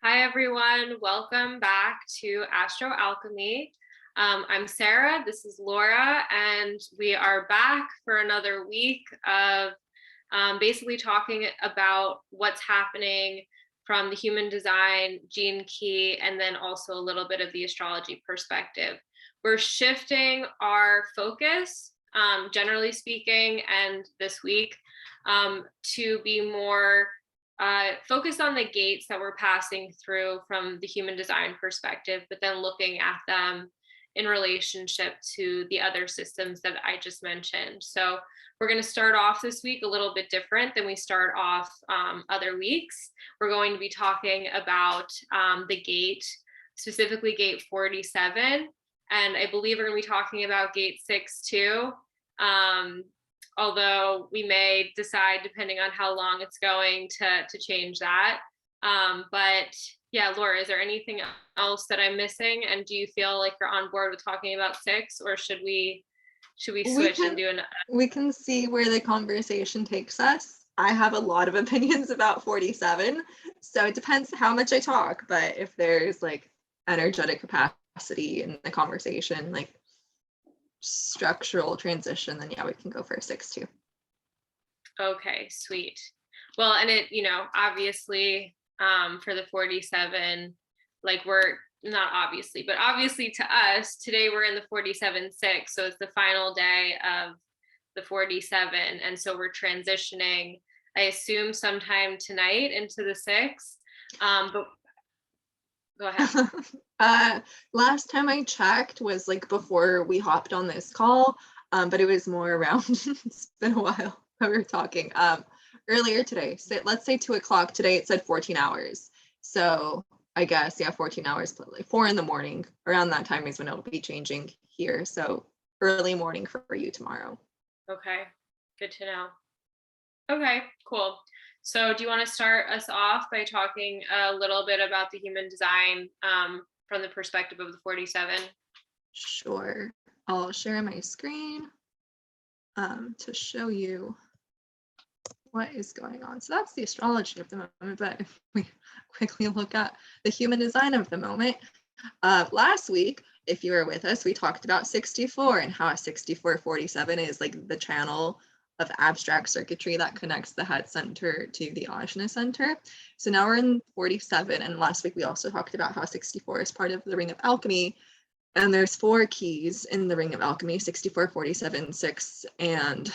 Hi, everyone. Welcome back to Astro Alchemy. I'm Sarah. This is Laura, and we are back for another week of basically talking about what's happening from the human design, gene key, and then also a little bit of the astrology perspective. We're shifting our focus, generally speaking, and this week to be more focus on the gates that we're passing through from the human design perspective, but then looking at them in relationship to the other systems that I just mentioned. So we're going to start off this week a little bit different than we start off other weeks. We're going to be talking about the gate, specifically gate 47. And I believe we're going to be talking about gate 6 too. Although we may decide, depending on how long it's going, to change that. But yeah, Laura, is there anything else that I'm missing? And do you feel like you're on board with talking about 6, or should we switch and do another? We can see where the conversation takes us. I have a lot of opinions about 47, so it depends how much I talk, but if there's like energetic capacity in the conversation, like structural transition, then yeah, we can go for a 6 too. Okay, sweet. Well, and it, obviously for the 47, like we're not obviously, but obviously to us today we're in the 47-6, so it's the final day of the 47, and so we're transitioning, I assume, sometime tonight into the 6. But go ahead. Last time I checked was like before we hopped on this call, but it was more around it's been a while that we were talking earlier today. So let's say 2:00 today. It said 14 hours, so I guess 14 hours, like 4 a.m. around that time is when it'll be changing here, so early morning for you tomorrow. Okay, good to know. Okay, cool. So do you want to start us off by talking a little bit about the human design from the perspective of the 47? Sure. I'll share my screen to show you what is going on. So that's the astrology of the moment, but if we quickly look at the human design of the moment, last week, if you were with us, we talked about 64 and how a 6447 is like the channel of abstract circuitry that connects the head center to the ajna center. So now we're in 47, and last week we also talked about how 64 is part of the ring of alchemy, and there's 4 keys in the ring of alchemy: 64, 47, 6, and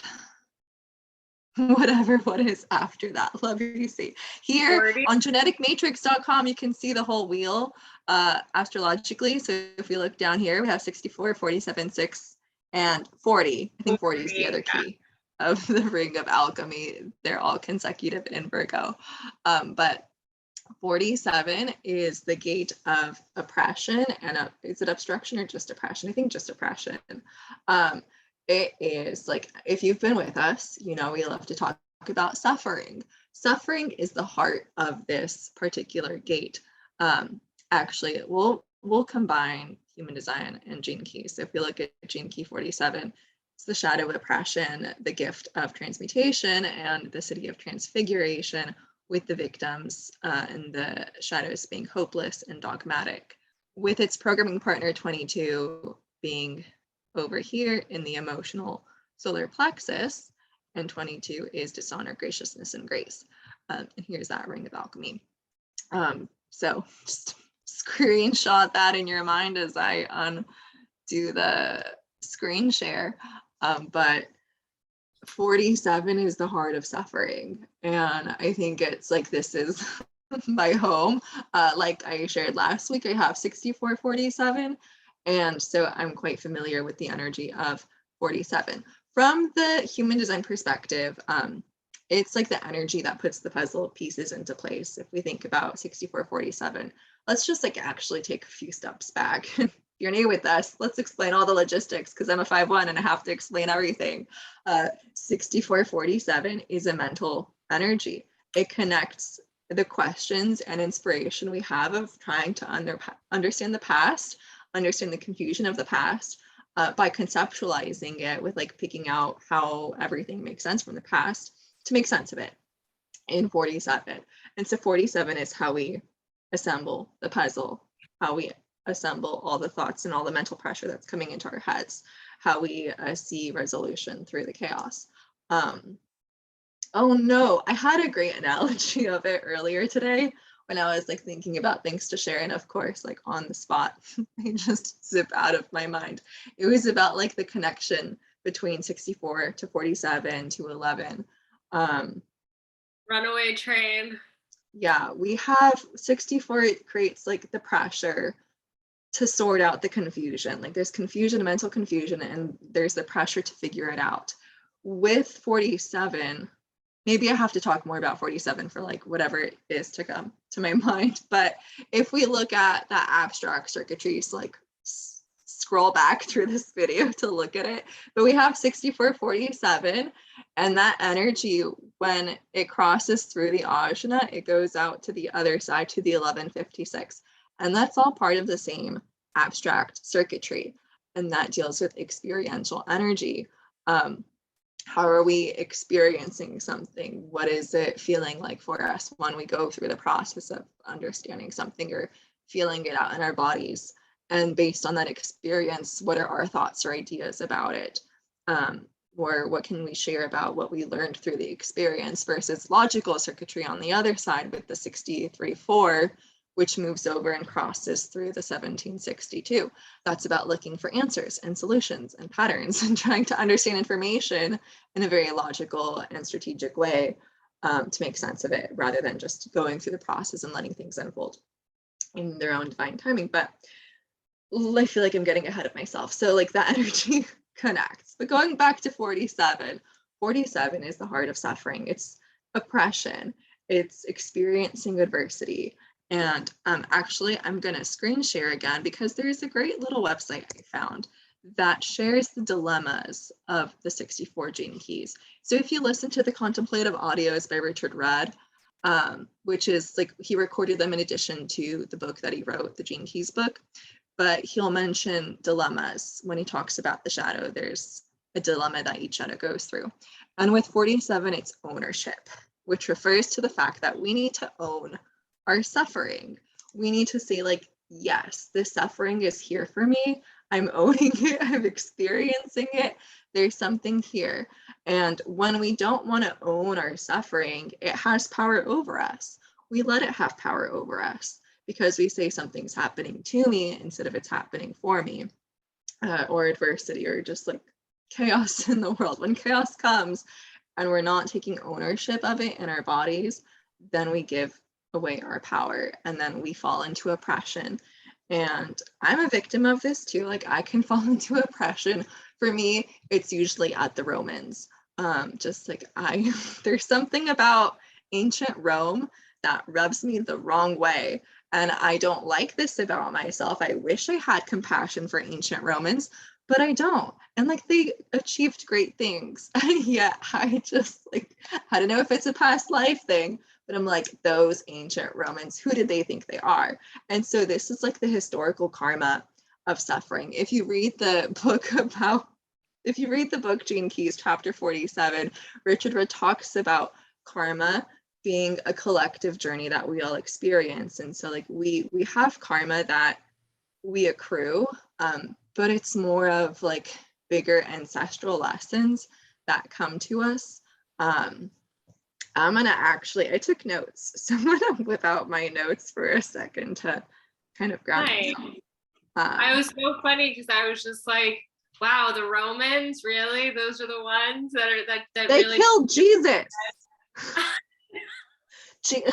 what is after that. Let me see. Here 40. on geneticmatrix.com, you can see the whole wheel astrologically. So if we look down here, we have 64, 47, 6, and 40. I think 40 is the other key of the ring of alchemy. They're all consecutive in Virgo. But 47 is the gate of oppression. And is it obstruction or just oppression? I think just oppression. It is like, if you've been with us, we love to talk about suffering. Suffering is the heart of this particular gate. Actually, we'll combine human design and gene key. So if we look at gene key 47, it's the shadow of oppression, the gift of transmutation, and the city of transfiguration, with the victims and the shadows being hopeless and dogmatic, with its programming partner 22 being over here in the emotional solar plexus, and 22 is dishonor, graciousness, and grace. And here's that ring of alchemy. So just screenshot that in your mind as I undo the screen share. But 47 is the heart of suffering, and I think it's like, this is my home. Like I shared last week, I have 64, 47. And so I'm quite familiar with the energy of 47. From the human design perspective, it's like the energy that puts the puzzle pieces into place. If we think about 64, 47, let's just like actually take a few steps back. If you're new with us, let's explain all the logistics, because I'm a 5-1 and I have to explain everything. 64, 47 is a mental energy. It connects the questions and inspiration we have of trying to understand the past, understand the confusion of the past, by conceptualizing it with like picking out how everything makes sense from the past to make sense of it in 47. And so 47 is how we assemble the puzzle, how we assemble all the thoughts and all the mental pressure that's coming into our heads, how we see resolution through the chaos. Oh no, I had a great analogy of it earlier today when I was like thinking about things to share, and of course, like on the spot, they just zip out of my mind. It was about like the connection between 64 to 47 to 11. Runaway train. Yeah, we have 64, it creates like the pressure to sort out the confusion. Like there's confusion, mental confusion, and there's the pressure to figure it out. With 47, maybe I have to talk more about 47 for like whatever it is to come to my mind. But if we look at that abstract circuitry, so like scroll back through this video to look at it. But we have 6447, and that energy, when it crosses through the ajna, it goes out to the other side to the 1156. And that's all part of the same abstract circuitry. And that deals with experiential energy. How are we experiencing something? What is it feeling like for us when we go through the process of understanding something or feeling it out in our bodies? And based on that experience, what are our thoughts or ideas about it? Or what can we share about what we learned through the experience versus logical circuitry on the other side with the 63-4, which moves over and crosses through the 1762. That's about looking for answers and solutions and patterns and trying to understand information in a very logical and strategic way to make sense of it, rather than just going through the process and letting things unfold in their own divine timing. But I feel like I'm getting ahead of myself. So like that energy connects. But going back to 47, 47 is the heart of suffering. It's oppression. It's experiencing adversity. And actually, I'm going to screen share again because there's a great little website I found that shares the dilemmas of the 64 gene keys. So if you listen to the contemplative audios by Richard Rudd, which is like he recorded them in addition to the book that he wrote, the Gene Keys book, but he'll mention dilemmas when he talks about the shadow. There's a dilemma that each shadow goes through. And with 47, it's ownership, which refers to the fact that we need to own our suffering. We need to say like, yes, this suffering is here for me. I'm owning it. I'm experiencing it. There's something here. And when we don't want to own our suffering, it has power over us. We let it have power over us because we say something's happening to me instead of it's happening for me, or adversity, or just like chaos in the world. When chaos comes and we're not taking ownership of it in our bodies, then we give away our power and then we fall into oppression. And I'm a victim of this too. Like I can fall into oppression. For me, it's usually at the Romans. Just like there's something about ancient Rome that rubs me the wrong way. And I don't like this about myself. I wish I had compassion for ancient Romans, but I don't. And like they achieved great things. And yet I just like, I don't know if it's a past life thing, but I'm like, those ancient Romans, who did they think they are? And so this is like the historical karma of suffering. If you read the book Gene Keys, chapter 47, Richard Rudd talks about karma being a collective journey that we all experience. And so like we have karma that we accrue, but it's more of like bigger ancestral lessons that come to us. I'm gonna I took notes, so I'm gonna whip out my notes for a second to kind of ground myself. I was so funny because I was just like, wow, the Romans, really? Those are the ones that they really killed Jesus. And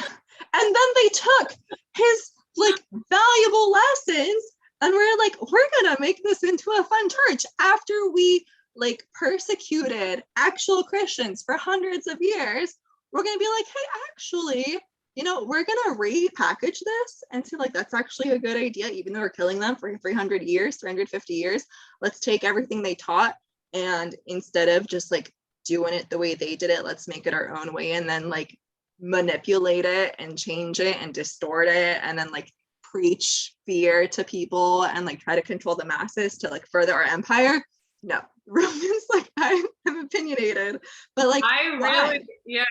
then they took his like valuable lessons and we're like, we're gonna make this into a fun church after we like persecuted actual Christians for hundreds of years. We're gonna be like, hey, actually, we're gonna repackage this and say like that's actually a good idea, even though we're killing them for 300 years, 350 years. Let's take everything they taught, and instead of just like doing it the way they did it, let's make it our own way, and then like manipulate it and change it and distort it, and then like preach fear to people and like try to control the masses to like further our empire. No, Romans, like I'm opinionated, but like I really, yeah.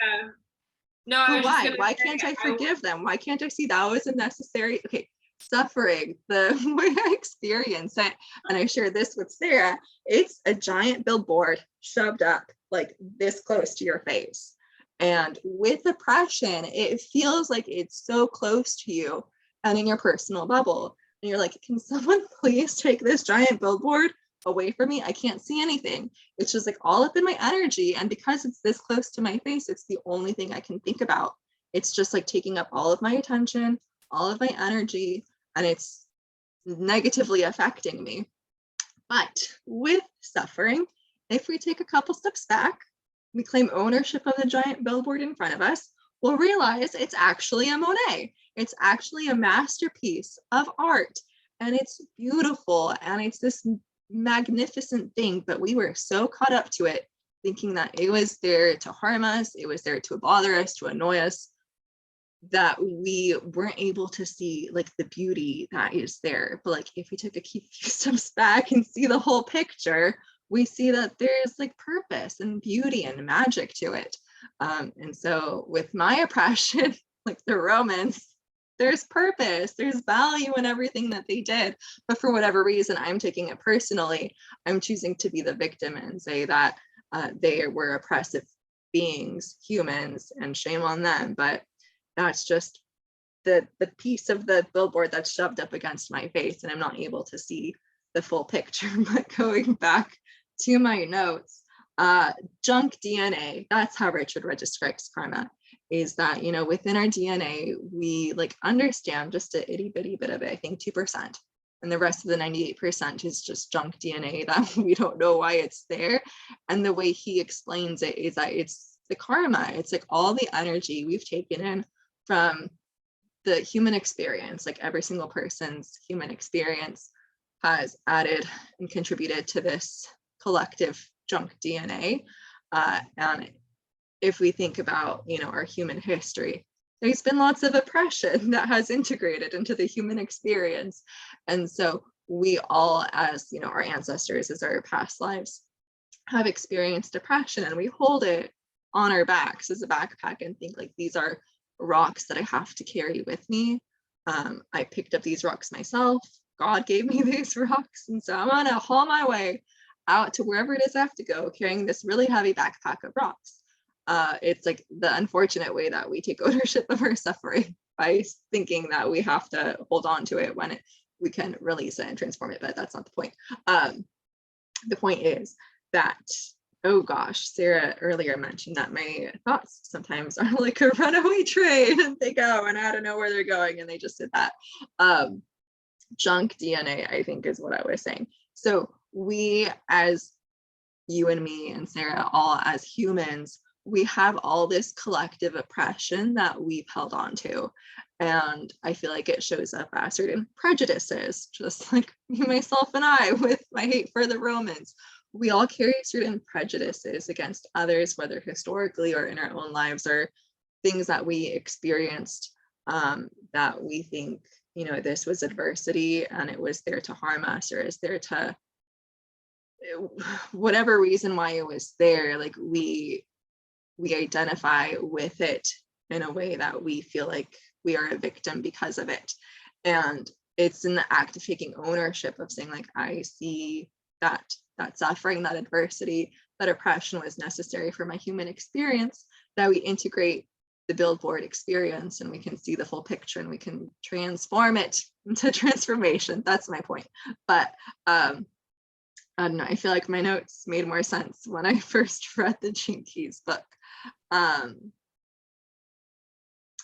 No, I But was just why? gonna Why say, can't I forgive them? Why can't I see that was a necessary, okay, suffering, the way I experience it, and I share this with Sarah, it's a giant billboard shoved up like this close to your face. And with oppression, it feels like it's so close to you and in your personal bubble. And you're like, can someone please take this giant billboard away from me? I can't see anything. It's just like all up in my energy. And because it's this close to my face, it's the only thing I can think about. It's just like taking up all of my attention, all of my energy, and it's negatively affecting me. But with suffering, if we take a couple steps back, we claim ownership of the giant billboard in front of us, we'll realize it's actually a Monet. It's actually a masterpiece of art. And it's beautiful. And it's this magnificent thing. But we were so caught up to it, thinking that it was there to harm us, it was there to bother us, to annoy us, that we weren't able to see like the beauty that is there. But like if we took a few steps back and see the whole picture, we see that there's like purpose and beauty and magic to it. And so with my oppression, like the Romans, there's purpose, there's value in everything that they did. But for whatever reason, I'm taking it personally. I'm choosing to be the victim and say that they were oppressive beings, humans, and shame on them. But that's just the piece of the billboard that's shoved up against my face, and I'm not able to see the full picture. But going back to my notes, junk DNA, that's how Retrograde describes karma, is that, you know, within our DNA, we like understand just a itty bitty bit of it, I think 2%. And the rest of the 98% is just junk DNA that we don't know why it's there. And the way he explains it is that it's the karma. It's like all the energy we've taken in from the human experience, like every single person's human experience has added and contributed to this collective junk DNA. And if we think about, you know, our human history, there's been lots of oppression that has integrated into the human experience. And so we all, as, you know, our ancestors, as our past lives, have experienced oppression, and we hold it on our backs as a backpack and think like, these are rocks that I have to carry with me. I picked up these rocks myself. God gave me these rocks. And so I'm gonna haul my way out to wherever it is I have to go, carrying this really heavy backpack of rocks. It's like the unfortunate way that we take ownership of our suffering by thinking that we have to hold on to it when we can release it and transform it, but that's not the point. The point is that, oh gosh, Sarah earlier mentioned that my thoughts sometimes are like a runaway train, and they go and I don't know where they're going, and they just did that. Junk DNA, I think, is what I was saying. So we, as you and me and Sarah, all as humans, we have all this collective oppression that we've held on to. And I feel like it shows up as certain prejudices, just like me, myself, and I with my hate for the Romans. We all carry certain prejudices against others, whether historically or in our own lives, or things that we experienced that we think, you know, this was adversity and it was there to harm us, or is there to whatever reason why it was there. Like we identify with it in a way that we feel like we are a victim because of it. And it's in the act of taking ownership of saying like, I see that suffering, that adversity, that oppression was necessary for my human experience, that we integrate the billboard experience and we can see the full picture and we can transform it into transformation. That's my point. But I don't know, I feel like my notes made more sense when I first read the Ching book.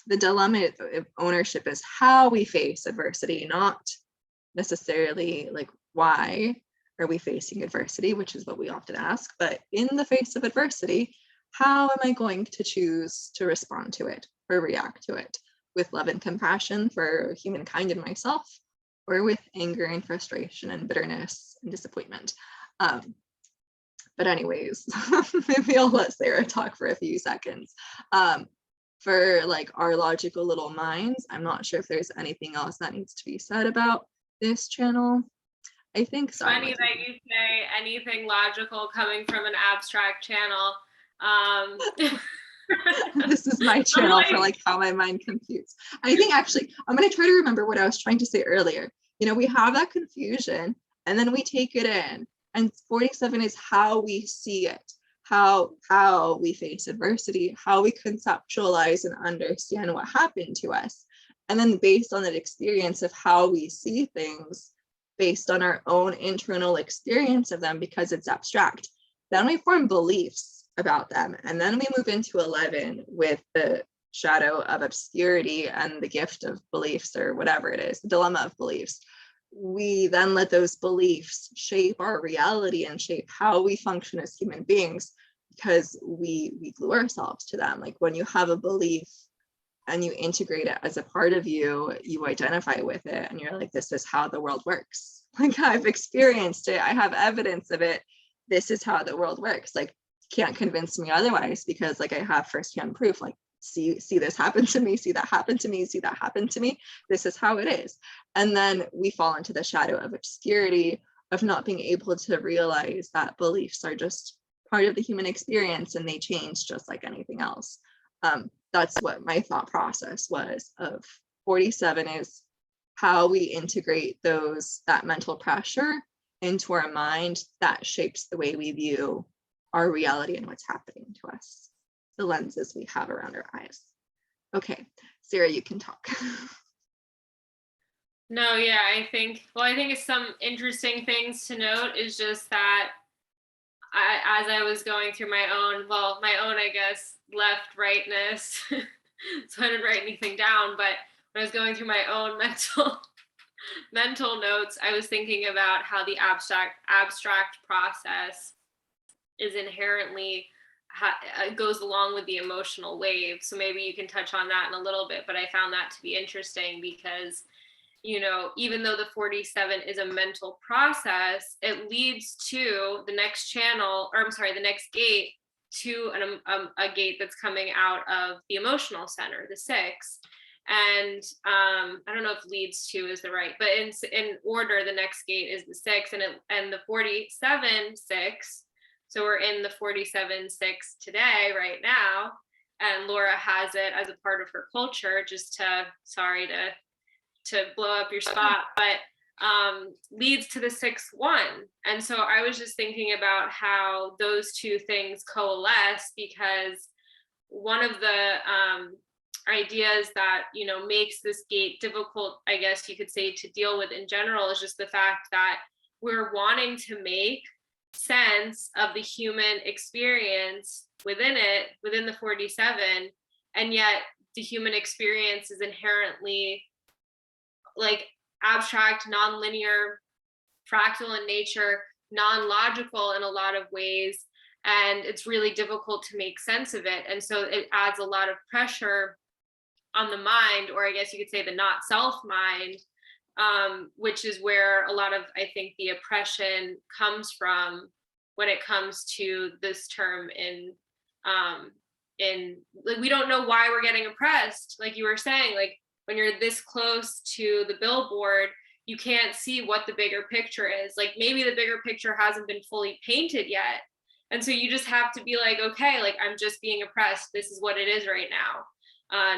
The dilemma of ownership is how we face adversity, not necessarily like why are we facing adversity, which is what we often ask, but in the face of adversity, how am I going to choose to respond to it or react to it? With love and compassion for humankind and myself, or with anger and frustration and bitterness and disappointment? But anyways, maybe I'll let Sarah talk for a few seconds. For like our logical little minds, I'm not sure if there's anything else that needs to be said about this channel. I think so. Funny that you say anything logical coming from an abstract channel. This is my channel for like how my mind computes. I think actually, I'm going to try to remember what I was trying to say earlier. You know, we have that confusion and then we take it in. And 47 is how we see it, how we face adversity, how we conceptualize and understand what happened to us. And then based on that experience of how we see things, based on our own internal experience of them, because it's abstract, then we form beliefs about them. And then we move into 11 with the shadow of obscurity and the gift of beliefs, or whatever it is, the dilemma of beliefs. We then let those beliefs shape our reality and shape how we function as human beings, because we glue ourselves to them. Like when you have a belief and you integrate it as a part of you, you identify with it and you're like, this is how the world works. Like I've experienced it, I have evidence of it. This is how the world works. Like can't convince me otherwise, because like I have firsthand proof. Like see this happen to me, see that happen to me, see that happen to me. This is how it is. And then we fall into the shadow of obscurity, of not being able to realize that beliefs are just part of the human experience and they change just like anything else. That's what my thought process was of 47, is how we integrate that mental pressure into our mind that shapes the way we view our reality and what's happening to us, the lenses we have around our eyes. Okay, Sarah, you can talk. No, yeah, I think it's some interesting things to note is just that as I was going through my own, I guess, left rightness. So I didn't write anything down, but when I was going through my own mental notes, I was thinking about how the abstract process is inherently goes along with the emotional wave. So maybe you can touch on that in a little bit, but I found that to be interesting because, you know, even though the 47 is a mental process, it leads to the next the next gate, to a gate that's coming out of the emotional center, the 6. And I don't know if leads to is the right, but in order, the next gate is the 6, and the 47 6. So we're in the 47 6 today, right now, and Lora has it as a part of her culture. Just to blow up your spot, but leads to the 6 1. And so I was just thinking about how those two things coalesce, because one of the ideas that, you know, makes this gate difficult, I guess you could say, to deal with in general, is just the fact that we're wanting to make sense of the human experience within the 47, and yet the human experience is inherently like abstract, non-linear, fractal in nature, non-logical in a lot of ways, and it's really difficult to make sense of it. And so it adds a lot of pressure on the mind, or I guess you could say the not self mind, which is where a lot of, I think, the oppression comes from when it comes to this term in like, we don't know why we're getting oppressed. Like you were saying, like when you're this close to the billboard, you can't see what the bigger picture is. Like maybe the bigger picture hasn't been fully painted yet. And so you just have to be like, okay, like I'm just being oppressed. This is what it is right now.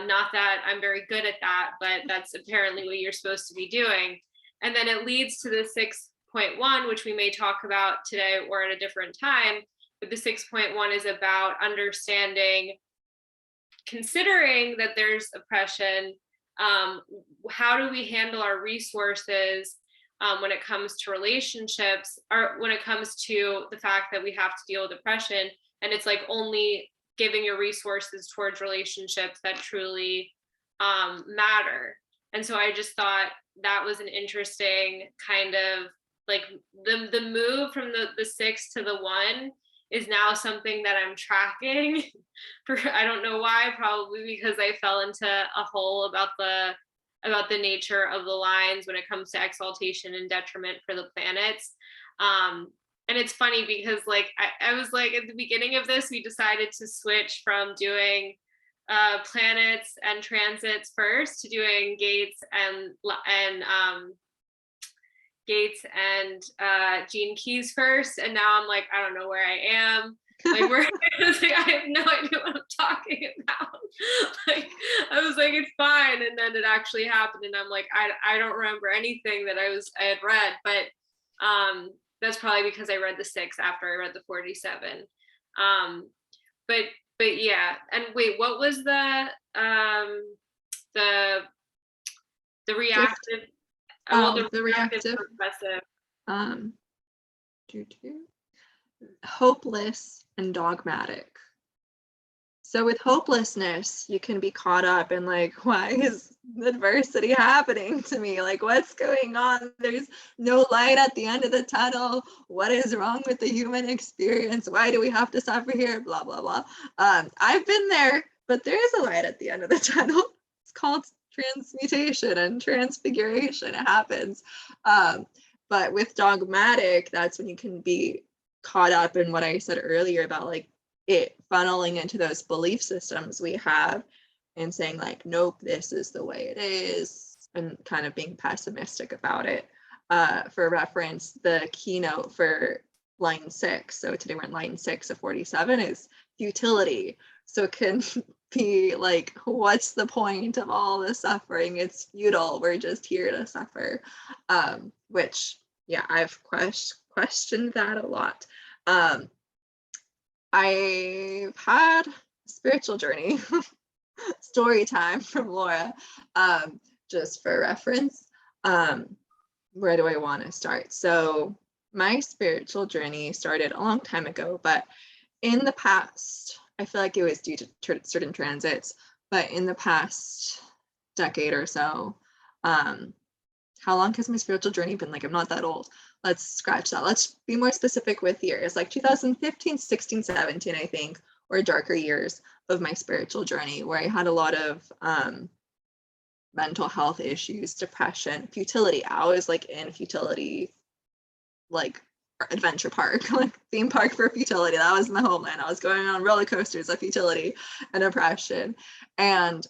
Not that I'm very good at that, but that's apparently what you're supposed to be doing. And then it leads to the 6.1, which we may talk about today or at a different time. But the 6.1 is about understanding, considering that there's oppression, how do we handle our resources when it comes to relationships, or when it comes to the fact that we have to deal with oppression, and it's like only giving your resources towards relationships that truly matter. And so I just thought that was an interesting kind of like the move from the 6 to the 1 is now something that I'm tracking for, I don't know why, probably because I fell into a hole about the nature of the lines when it comes to exaltation and detriment for the planets. And it's funny because like I was like, at the beginning of this, we decided to switch from doing planets and transits first to doing gates and gene keys first, and now I'm like, I don't know where I am. Like we're I was like, I have no idea what I'm talking about. Like I was like, it's fine. And then it actually happened. And I'm like, I don't remember anything that I had read, but that's probably because I read the 6 after I read the 47. Um, but yeah. And wait, what was the reactive The reactive progressive. um hopeless and dogmatic. So with hopelessness, you can be caught up in like, why is adversity happening to me? Like, what's going on? There's no light at the end of the tunnel. What is wrong with the human experience? Why do we have to suffer here? Blah, blah, blah. I've been there, but there is a light at the end of the tunnel. It's called transmutation and transfiguration. It happens. But with dogmatic, that's when you can be caught up in what I said earlier about like it funneling into those belief systems we have and saying like, nope, this is the way it is, and kind of being pessimistic about it. For reference, the keynote for line 6, so today we're in line 6 of 47, is futility. So it can be like, what's the point of all the suffering? It's futile. We're just here to suffer. Which, yeah, I've questioned that a lot. I've had a spiritual journey story time from Lora, just for reference. Where do I want to start? So my spiritual journey started a long time ago, but in the past, I feel like it was due to certain transits, but in the past decade or so, how long has my spiritual journey been? Like, I'm not that old. Let's scratch that. Let's be more specific with years, like 2015, 16, 17, I think, or darker years of my spiritual journey, where I had a lot of mental health issues, depression, futility. I was like in futility, like adventure park, like theme park for futility. That was my homeland. I was going on roller coasters of futility and depression. And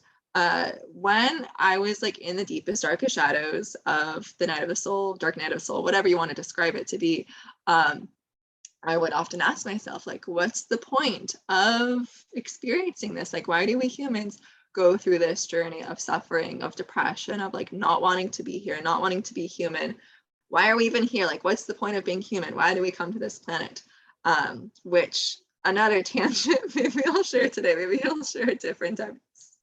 when I was like in the deepest, darkest shadows of the night of the soul, dark night of the soul, whatever you want to describe it to be, I would often ask myself, like, what's the point of experiencing this? Like, why do we humans go through this journey of suffering, of depression, of like not wanting to be here, not wanting to be human? Why are we even here? Like, what's the point of being human? Why do we come to this planet? Which, another tangent, maybe I'll share today, maybe I'll share a different time.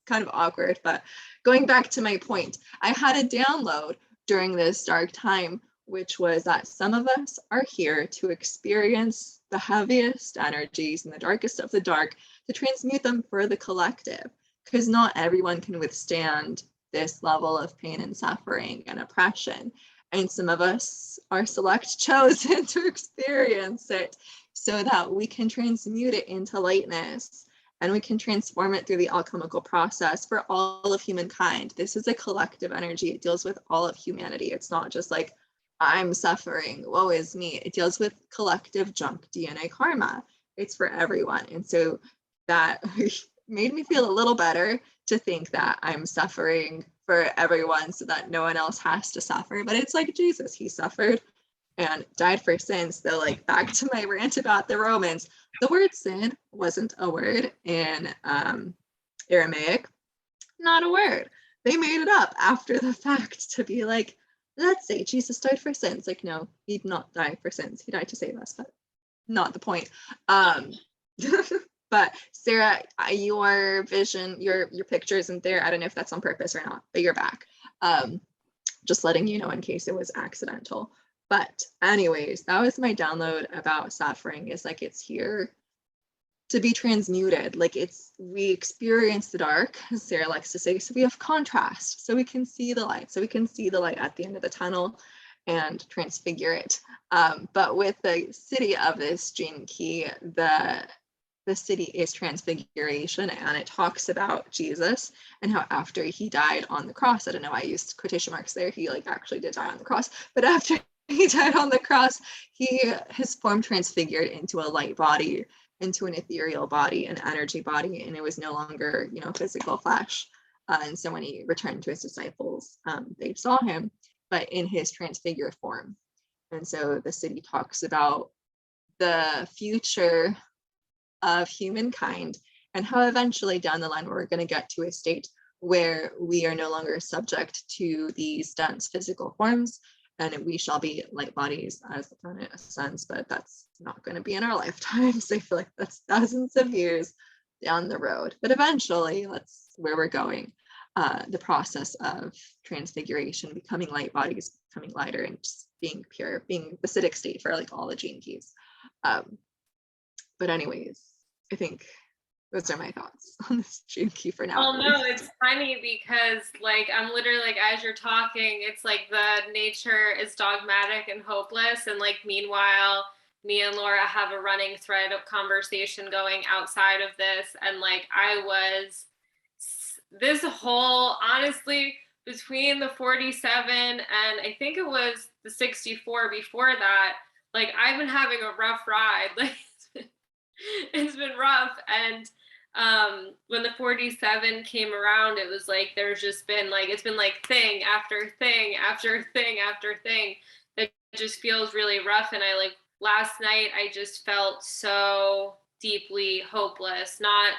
Kind of awkward, but going back to my point, I had a download during this dark time, which was that some of us are here to experience the heaviest energies and the darkest of the dark, to transmute them for the collective, because not everyone can withstand this level of pain and suffering and oppression. And some of us are chosen to experience it so that we can transmute it into lightness. And we can transform it through the alchemical process for all of humankind. This is a collective energy. It deals with all of humanity. It's not just like, I'm suffering, woe is me. It deals with collective junk DNA karma. It's for everyone. And so that made me feel a little better to think that I'm suffering for everyone so that no one else has to suffer. But it's like Jesus, he suffered and died for sins. So like, back to my rant about the Romans, the word sin wasn't a word in Aramaic, not a word. They made it up after the fact to be like, let's say Jesus died for sins. Like, no, he did not die for sins. He died to save us, but not the point. But Sarah, your vision, your picture isn't there. I don't know if that's on purpose or not, but you're back. Just letting you know in case it was accidental. But anyways, that was my download about suffering, is like, it's here to be transmuted. Like, we experience the dark, as Sarah likes to say, so we have contrast, so we can see the light, at the end of the tunnel and transfigure it. But with the city of this gene key, the city is transfiguration, and it talks about Jesus and how after he died on the cross, I don't know, I used quotation marks there, he like actually did die on the cross, but after he died on the cross, his form transfigured into a light body, into an ethereal body, an energy body, and it was no longer, physical flesh. And so when he returned to his disciples, they saw him, but in his transfigured form. And so the city talks about the future of humankind, and how eventually down the line we're going to get to a state where we are no longer subject to these dense physical forms, and we shall be light bodies as the planet ascends, but that's not going to be in our lifetimes. I feel like that's thousands of years down the road, but eventually that's where we're going. The process of transfiguration, becoming light bodies, becoming lighter, and just being pure, being the acidic state for like all the gene keys. But anyways, I think those are my thoughts on this gene key for now. Well, no, it's funny because like I'm literally like, as you're talking, it's like the nature is dogmatic and hopeless, and like meanwhile me and Lora have a running thread of conversation going outside of this, and like I was this whole, honestly, between the 47 and I think it was the 64 before that, like I've been having a rough ride. Like it's been rough. And when the 47 came around, it was like there's just been like, it's been like thing after thing after thing after thing that just feels really rough. And I like last night I just felt so deeply hopeless, not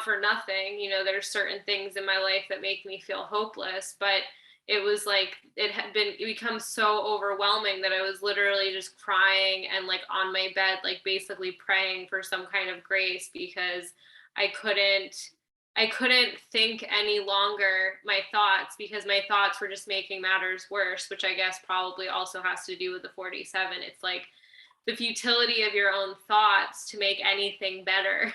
for nothing, there's certain things in my life that make me feel hopeless, but it was like it become so overwhelming that I was literally just crying and like on my bed, like basically praying for some kind of grace, because I couldn't think any longer my thoughts, because my thoughts were just making matters worse, which I guess probably also has to do with the 47. It's like the futility of your own thoughts to make anything better.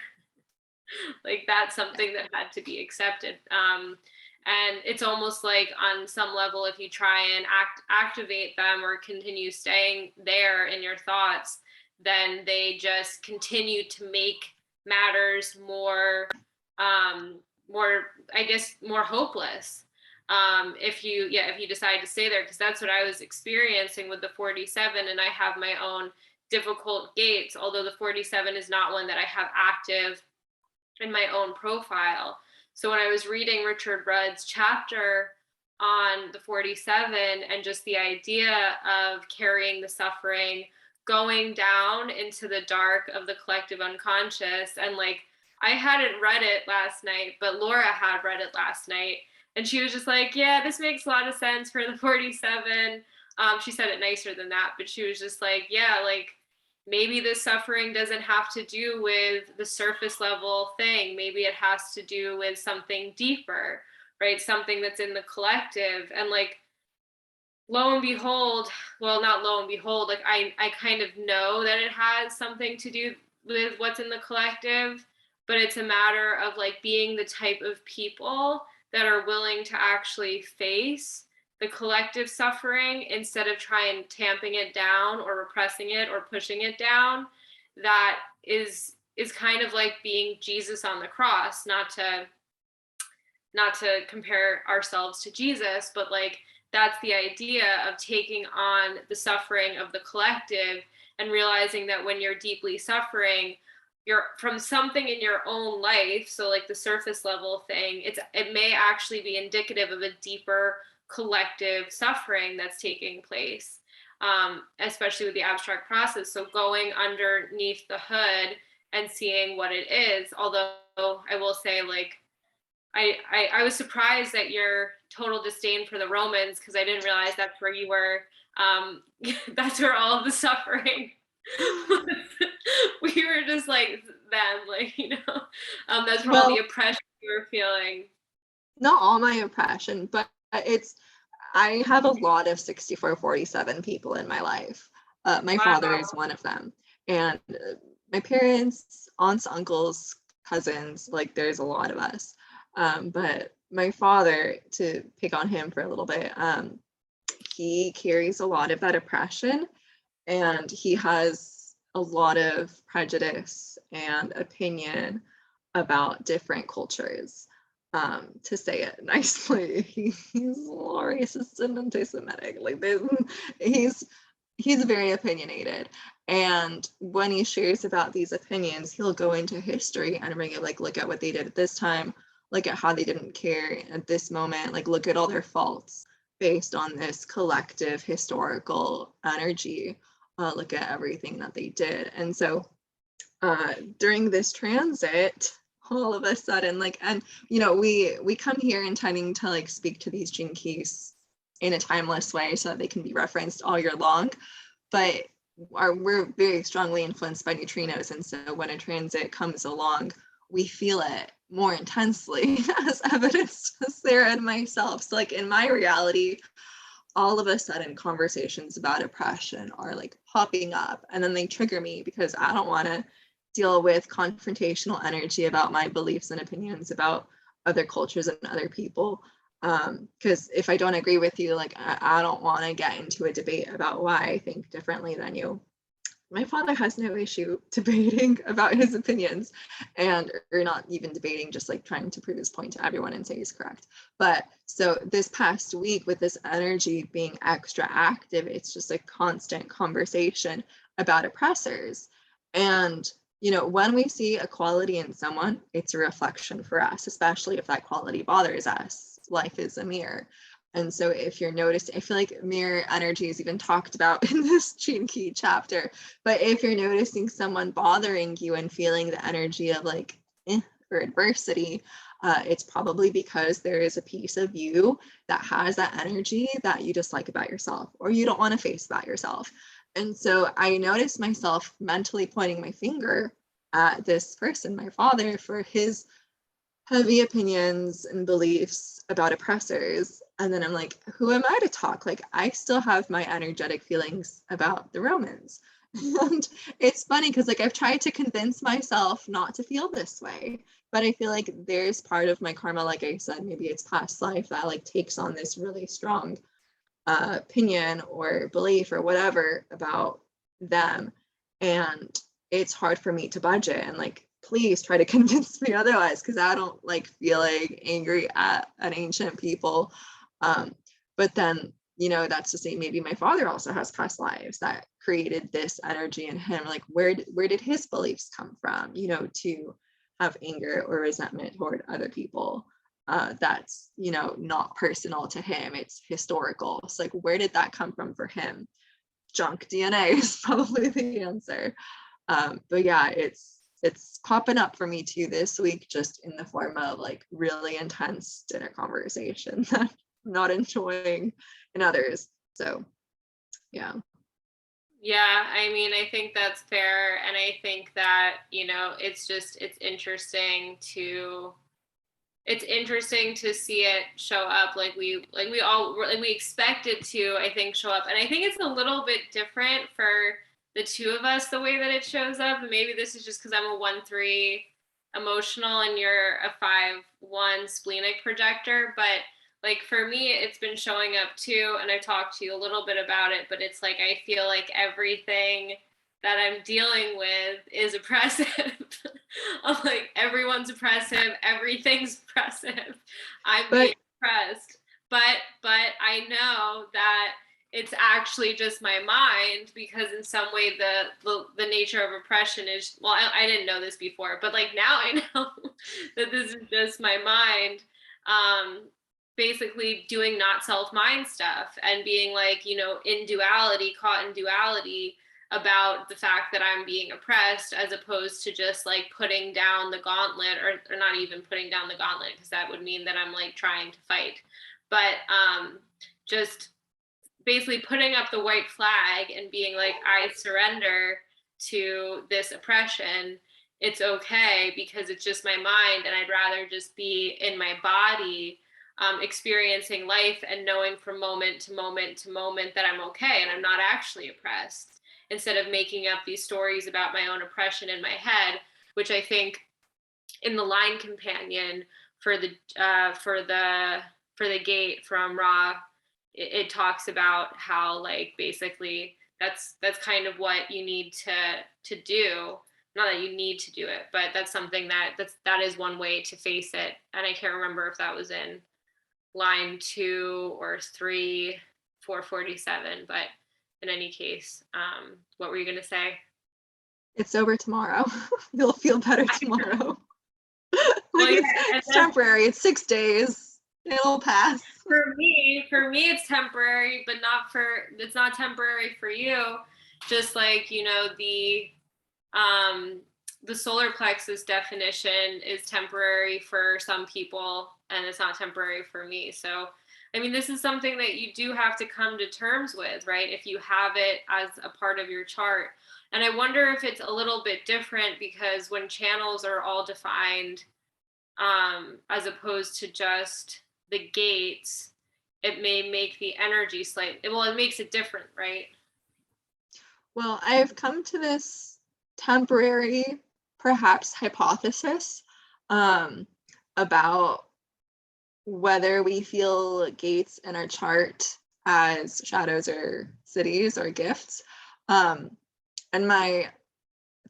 Like that's something that had to be accepted. And it's almost like on some level, if you try and activate them or continue staying there in your thoughts, then they just continue to make matters more hopeless. If you decide to stay there, because that's what I was experiencing with the 47, and I have my own difficult gates, although the 47 is not one that I have active in my own profile. So when I was reading Richard Rudd's chapter on the 47 and just the idea of carrying the suffering, going down into the dark of the collective unconscious, and like I hadn't read it last night, but Lora had read it last night, and she was just like, yeah, this makes a lot of sense for the 47. She said it nicer than that, but she was just like, yeah, like maybe the suffering doesn't have to do with the surface level thing. Maybe it has to do with something deeper, right? Something that's in the collective. And like, lo and behold, well, not lo and behold, like I kind of know that it has something to do with what's in the collective, but it's a matter of like being the type of people that are willing to actually face the collective suffering instead of trying tamping it down or repressing it or pushing it down. That is kind of like being Jesus on the cross, not to compare ourselves to Jesus, but like that's the idea of taking on the suffering of the collective and realizing that when you're deeply suffering, you're from something in your own life. So like the surface level thing, it may actually be indicative of a deeper collective suffering that's taking place, especially with the abstract process. So going underneath the hood and seeing what it is. Although I will say, like, I was surprised at your total disdain for the Romans, because I didn't realize that's where you were. That's where all of the suffering. We were just like them, like, that's where all the oppression you were feeling. Not all my oppression, but I have a lot of 64-47 people in my life. My father is one of them, and my parents, aunts, uncles, cousins, like there's a lot of us. But my father, to pick on him for a little bit, he carries a lot of that oppression, and he has a lot of prejudice and opinion about different cultures. To say it nicely, he's a little racist and anti-Semitic. Like he's very opinionated, and when he shares about these opinions, he'll go into history and bring it, like, look at what they did at this time, look at how they didn't care at this moment, like look at all their faults based on this collective historical energy. Look at everything that they did. And so during this transit, all of a sudden, like, and we come here intending to like speak to these gene keys in a timeless way so that they can be referenced all year long, but we're very strongly influenced by neutrinos, and so when a transit comes along, we feel it more intensely, as evidenced to Sarah and myself. So like in my reality, all of a sudden conversations about oppression are like popping up, and then they trigger me because I don't want to deal with confrontational energy about my beliefs and opinions about other cultures and other people. Because if I don't agree with you, like I don't want to get into a debate about why I think differently than you. My father has no issue debating about his opinions, and or not even debating, just like trying to prove his point to everyone and say he's correct. But so this past week, with this energy being extra active, it's just a constant conversation about oppressors. And when we see a quality in someone, it's a reflection for us, especially if that quality bothers us. Life is a mirror. And so if you're noticing, I feel like mirror energy is even talked about in this Gene Key chapter, but if you're noticing someone bothering you and feeling the energy of like, or adversity, it's probably because there is a piece of you that has that energy that you dislike about yourself, or you don't want to face about yourself. And so I noticed myself mentally pointing my finger at this person, my father, for his heavy opinions and beliefs about oppressors. And then I'm like, who am I to talk? Like, I still have my energetic feelings about the Romans. And it's funny because like I've tried to convince myself not to feel this way, but I feel like there's part of my karma, like I said, maybe it's past life that like takes on this really strong opinion or belief or whatever about them. And it's hard for me to budget and like, please try to convince me otherwise, because I don't like feeling angry at an ancient people. But then, that's to say maybe my father also has past lives that created this energy in him. Like, where did his beliefs come from, to have anger or resentment toward other people? That's, not personal to him, it's historical. So like, where did that come from for him? Junk DNA is probably the answer. But yeah, it's popping up for me too this week, just in the form of like really intense dinner conversation that I'm not enjoying in others. So yeah. Yeah, I mean, I think that's fair. And I think that, it's interesting to see it show up like we expect it to, I think, show up. And I think it's a little bit different for the two of us, the way that it shows up. And maybe this is just because I'm a 1-3 emotional and you're a 5-1 splenic projector. But like for me, it's been showing up too. And I talked to you a little bit about it, but it's like I feel like everything that I'm dealing with is oppressive. I'm like, everyone's oppressive, everything's oppressive. I'm being oppressed. But I know that it's actually just my mind, because in some way the nature of oppression is, well, I didn't know this before, but like now I know that this is just my mind basically doing not self-mind stuff and being like, in duality, caught in duality about the fact that I'm being oppressed, as opposed to just like putting down the gauntlet, or not even putting down the gauntlet, because that would mean that I'm like trying to fight, but just basically putting up the white flag and being like, I surrender to this oppression. It's okay, because it's just my mind, and I'd rather just be in my body, experiencing life and knowing from moment to moment to moment that I'm okay and I'm not actually oppressed, instead of making up these stories about my own oppression in my head, which I think in the line companion for the gate from Ra, it talks about how like basically that's kind of what you need to do. Not that you need to do it, but that's something that is one way to face it. And I can't remember if that was in line 2 or 3, 447, but in any case, what were you going to say? It's over tomorrow. You'll feel better tomorrow. Like, well, it's temporary. It's 6 days. It'll pass. For me, it's temporary, but it's not temporary for you. Just like, the solar plexus definition is temporary for some people and it's not temporary for me. So, I mean, this is something that you do have to come to terms with, right? If you have it as a part of your chart. And I wonder if it's a little bit different because when channels are all defined, as opposed to just the gates, it may make the energy slightly, well, it makes it different, right? Well, I've come to this temporary, perhaps, hypothesis about whether we feel gates in our chart as shadows or cities or gifts. And my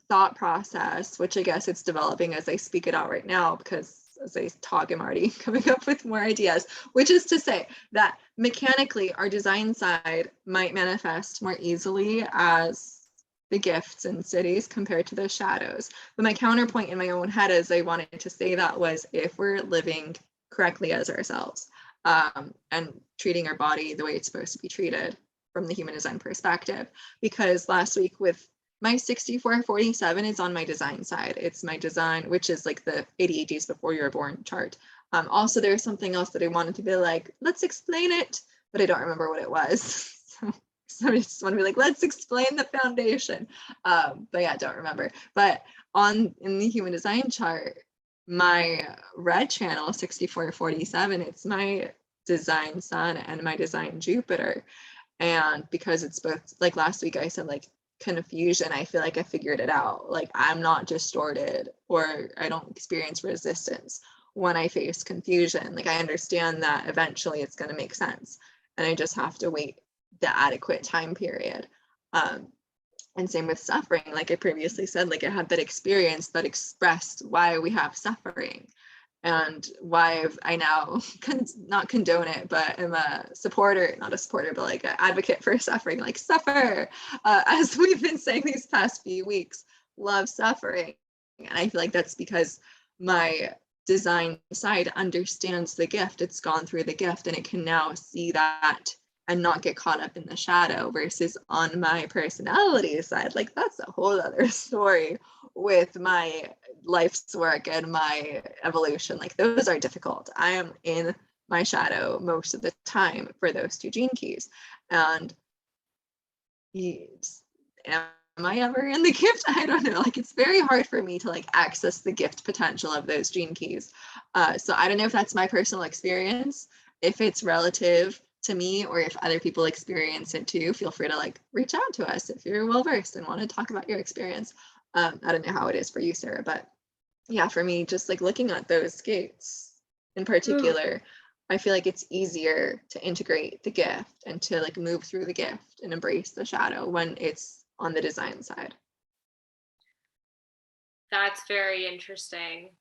thought process, which I guess it's developing as I speak it out right now, because as I talk, I'm already coming up with more ideas, which is to say that mechanically our design side might manifest more easily as the gifts and cities compared to the shadows. But my counterpoint in my own head as I wanted to say that was if we're living correctly as ourselves and treating our body the way it's supposed to be treated from the human design perspective. Because last week with my 6447 is on my design side. It's my design, which is like the 88 days before you were born chart. Also, there's something else that I wanted to be like, let's explain it, but I don't remember what it was. So I just want to be like, let's explain the foundation. But yeah, I don't remember. But in the human design chart, my red channel 6447, it's my design sun and my design Jupiter. And because it's both, like last week I said, like confusion, I feel like I figured it out. Like I'm not distorted or I don't experience resistance when I face confusion. Like I understand that eventually it's going to make sense and I just have to wait the adequate time period. And same with suffering. Like I previously said, like I had that experience that expressed why we have suffering and why I now not condone it, but am a supporter, not a supporter, but like an advocate for suffering, like suffer, as we've been saying these past few weeks, love suffering. And I feel like that's because my design side understands the gift. It's gone through the gift and it can now see that and not get caught up in the shadow, versus on my personality side, like that's a whole other story with my life's work and my evolution. Like those are difficult. I am in my shadow most of the time for those two gene keys. And am I ever in the gift? I don't know. Like it's very hard for me to like access the gift potential of those gene keys. So I don't know if that's my personal experience, if it's relative to me, or if other people experience it too. Feel free to like reach out to us if you're well versed and want to talk about your experience. I don't know how it is for you, Sarah, but yeah, for me, just like looking at those gates in particular, I feel like it's easier to integrate the gift and to like move through the gift and embrace the shadow when it's on the design side. That's very interesting.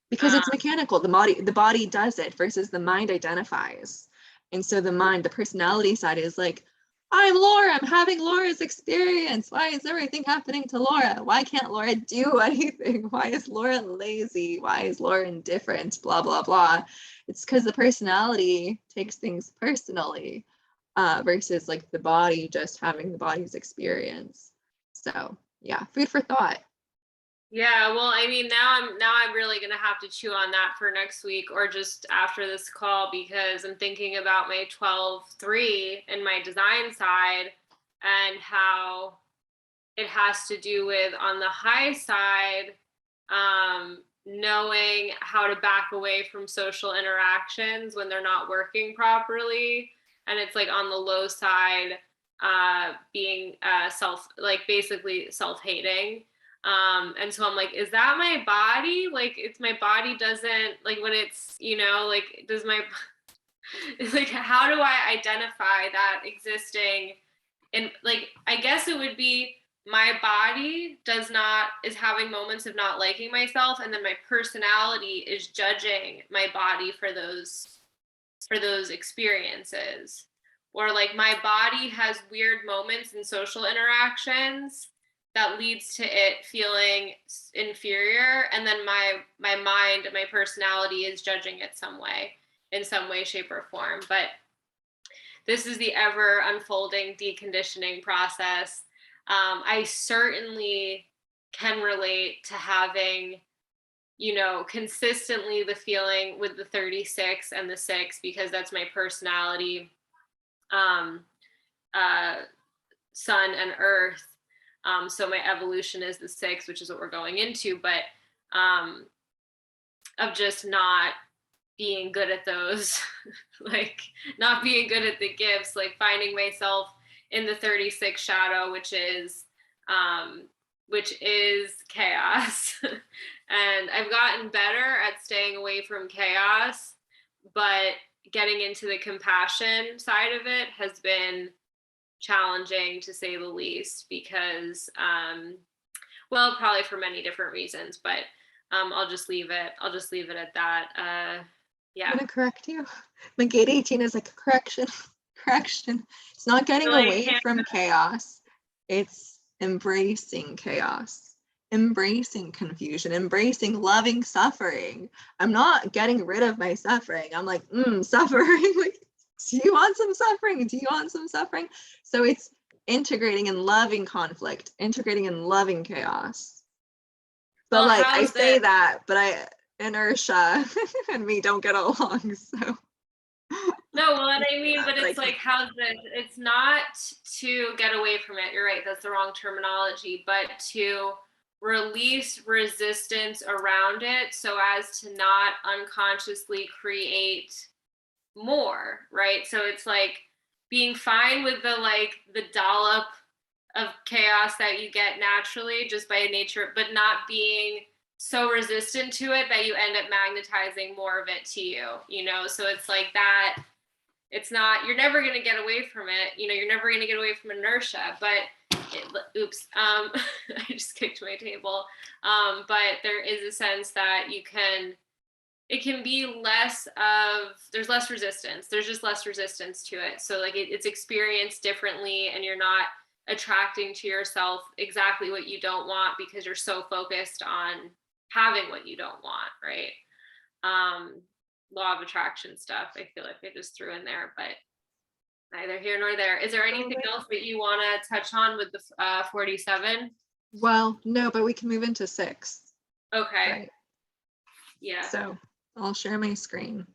Because it's mechanical. The body does it versus the mind identifies. And so the mind, the personality side is like, I'm Lora, I'm having Lora's experience. Why is everything happening to Lora? Why can't Lora do anything? Why is Lora lazy? Why is Lora indifferent? Blah, blah, blah. It's because the personality takes things personally versus like the body just having the body's experience. So yeah, food for thought. Yeah, well, I mean, now I'm really gonna have to chew on that for next week or just after this call, because I'm thinking about my 12-3 and my design side and how it has to do with, on the high side, knowing how to back away from social interactions when they're not working properly, and it's like on the low side, being basically self-hating. And so I'm like, is that my body? Like, it's my body doesn't, like, when it's, like, does my, it's like, how do I identify that existing? And like, I guess it would be my body is having moments of not liking myself. And then my personality is judging my body for those experiences. Or like my body has weird moments in social interactions that leads to it feeling inferior, and then my mind and my personality is judging it in some way, shape, or form. But this is the ever unfolding deconditioning process. I certainly can relate to having, you know, consistently the feeling with the 36 and the 6, because that's my personality, sun and earth. So my evolution is the 6, which is what we're going into, but of just not being good at those, like not being good at the gifts, like finding myself in the 36 shadow, which is chaos. And I've gotten better at staying away from chaos, but getting into the compassion side of it has been challenging, to say the least, because well, probably for many different reasons, but I'll just leave it at that. Yeah. I'm gonna correct you. My gate 18 is like correction. It's not getting away from chaos. It's embracing chaos, embracing confusion, embracing loving suffering. I'm not getting rid of my suffering. I'm like, suffering. Like, do you want some suffering? Do you want some suffering? So it's integrating and loving conflict, integrating and loving chaos. But well, like I say that, but inertia and me don't get along, so. No, well, I mean, but it's like, how's this? It's not to get away from it. You're right. That's the wrong terminology, but to release resistance around it so as to not unconsciously create more, right? So it's like being fine with the dollop of chaos that you get naturally just by nature, but not being so resistant to it that you end up magnetizing more of it to you, you know? So it's like that. It's not, you're never going to get away from it. You know, you're never going to get away from inertia, but oops, I just kicked my table. But there is a sense that it can be there's less resistance. There's just less resistance to it. So like it's experienced differently, and you're not attracting to yourself exactly what you don't want because you're so focused on having what you don't want, right? Law of attraction stuff, I feel like I just threw in there, but neither here nor there. Is there anything else that you want to touch on with the 47? Well, no, but we can move into 6. Okay. Right. Yeah. So I'll share my screen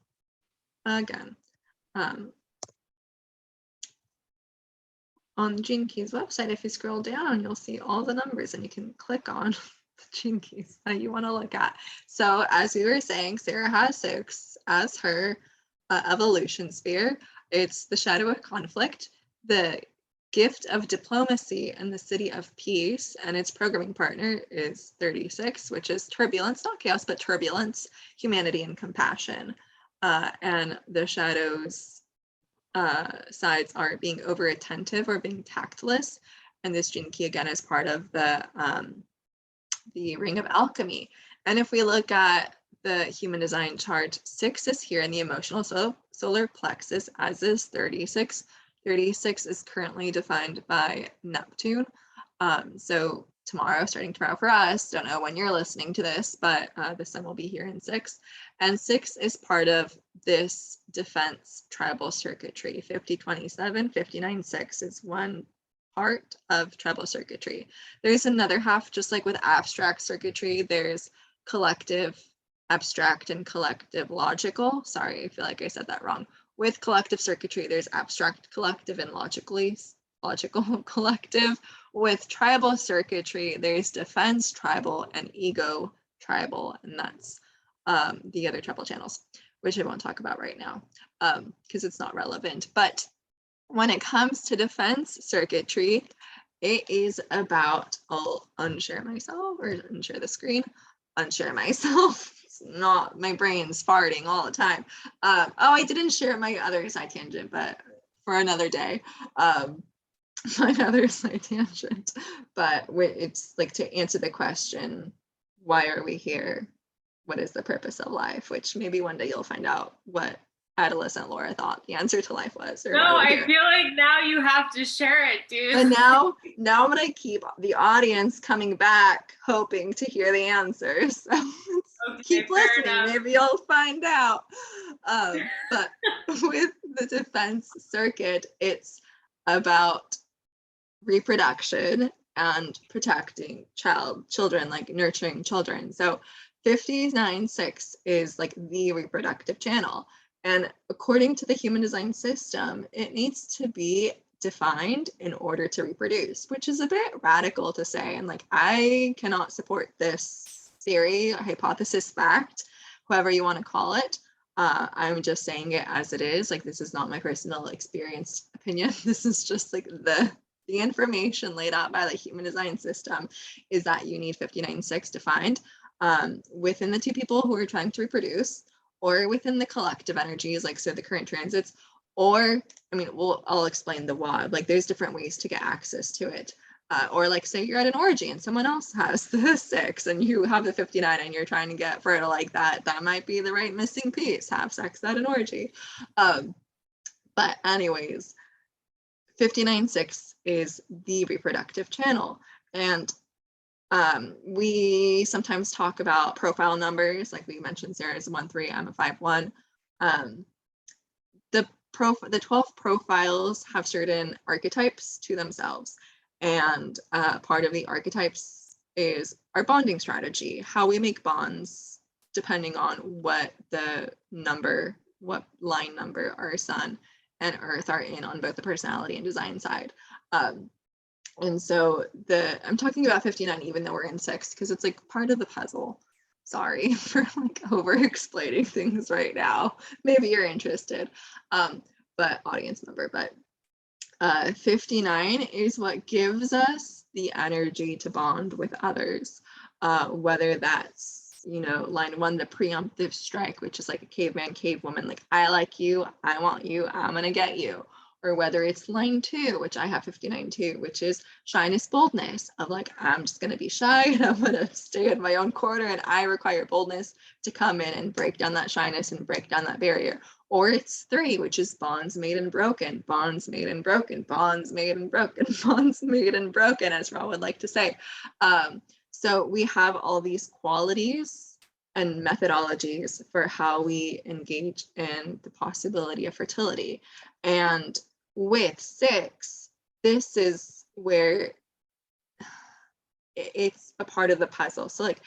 again. On Gene Key's website, if you scroll down, you'll see all the numbers, and you can click on Gene Keys that you want to look at. So as we were saying, Sarah has 6 as her evolution sphere. It's the shadow of conflict, the gift of diplomacy, and the city of peace. And its programming partner is 36, which is turbulence, not chaos, but turbulence, humanity, and compassion. And the shadow's sides are being over attentive or being tactless. And this Gene Key again is part of the ring of alchemy. And if we look at the human design chart, 6 is here in the emotional solar plexus, as is 36. 36 is currently defined by Neptune. So starting tomorrow for us, don't know when you're listening to this, but the sun will be here in 6. And 6 is part of this defense tribal circuitry. 5027, 59-6 is one part of tribal circuitry. There's another half, just like with abstract circuitry, there's collective, abstract, and collective logical. Sorry, I feel like I said that wrong. With collective circuitry, there's abstract collective and logical collective. With tribal circuitry, there's defense tribal and ego tribal, and that's the other tribal channels, which I won't talk about right now because it's not relevant. But when it comes to defense circuitry, it is about, I'll unshare myself or unshare the screen, unshare myself. It's not, my brain's farting all the time. Oh, I didn't share my other side tangent, but for another day. Another side tangent, but it's like to answer the question, why are we here? What is the purpose of life? Which maybe one day you'll find out what adolescent Lora thought the answer to life was. No, I feel like now you have to share it, dude. And now I'm gonna keep the audience coming back, hoping to hear the answers. So okay, keep listening. Enough. Maybe you'll find out. But with the defense circuit, it's about reproduction and protecting children, like nurturing children. So 59-6 is like the reproductive channel. And according to the human design system, it needs to be defined in order to reproduce, which is a bit radical to say. And like, I cannot support this theory, hypothesis, fact, however you want to call it. I'm just saying it as it is. Like, this is not my personal experienced opinion. This is just like the information laid out by the human design system is that you need 59-6 defined within the two people who are trying to reproduce, or within the collective energies, like so the current transits, or I mean, I'll explain the why. Like, there's different ways to get access to it. Or like, say you're at an orgy and someone else has the 6 and you have the 59 and you're trying to get fertile like that. That might be the right missing piece. Have sex at an orgy. But anyways, 59-6 is the reproductive channel. And we sometimes talk about profile numbers, like we mentioned, Sarah's 1-3, I'm a 5-1. The 12 profiles have certain archetypes to themselves. And part of the archetypes is our bonding strategy, how we make bonds, depending on what the number, what line number our sun and earth are in on both the personality and design side. And so I'm talking about 59, even though we're in 6, because it's like part of the puzzle. Sorry for like over explaining things right now. Maybe you're interested, but audience member, but 59 is what gives us the energy to bond with others, whether that's, you know, line 1, the preemptive strike, which is like a caveman, cavewoman, like, I like you, I want you, I'm gonna get you. Or whether it's line 2, which I have 59 too, which is shyness, boldness, of like, I'm just gonna be shy and I'm gonna stay in my own corner, and I require boldness to come in and break down that shyness and break down that barrier. Or it's 3, which is bonds made and broken, bonds made and broken, bonds made and broken, bonds made and broken, as Ra would like to say. So we have all these qualities and methodologies for how we engage in the possibility of fertility. And with 6, this is where it's a part of the puzzle. So like,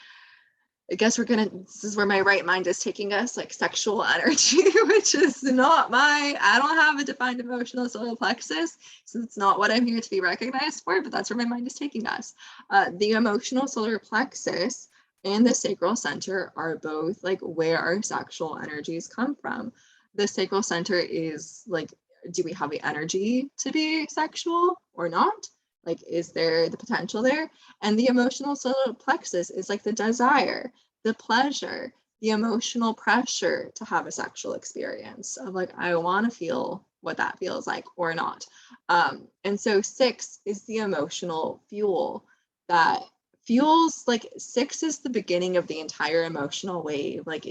I guess this is where my right mind is taking us, like sexual energy, which is not I don't have a defined emotional solar plexus, so it's not what I'm here to be recognized for, but that's where my mind is taking us. The emotional solar plexus and the sacral center are both like where our sexual energies come from. The sacral center is like, do we have the energy to be sexual or not? Like, is there the potential there? And the emotional solar plexus is like the desire, the pleasure, the emotional pressure to have a sexual experience of like, I want to feel what that feels like or not. And so 6 is the emotional fuel that fuels, like 6 is the beginning of the entire emotional wave. Like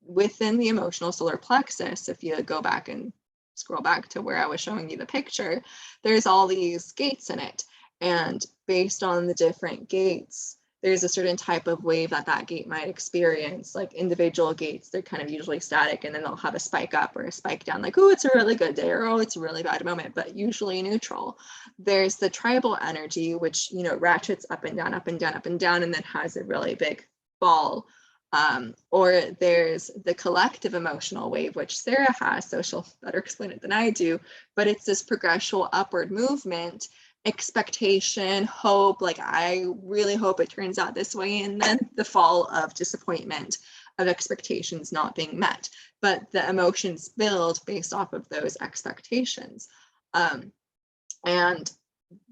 within the emotional solar plexus, if you go back and scroll back to where I was showing you the picture, there's all these gates in it. And based on the different gates, there's a certain type of wave that gate might experience. Like individual gates, they're kind of usually static, and then they'll have a spike up or a spike down, like, oh, it's a really good day, or oh, it's a really bad moment, but usually neutral. There's the tribal energy, which, you know, ratchets up and down, up and down, up and down, and then has a really big fall. Or there's the collective emotional wave, which Sarah has, so she'll better explain it than I do, but it's this progressional upward movement, expectation, hope, like I really hope it turns out this way, and then the fall of disappointment, of expectations not being met, but the emotions build based off of those expectations. And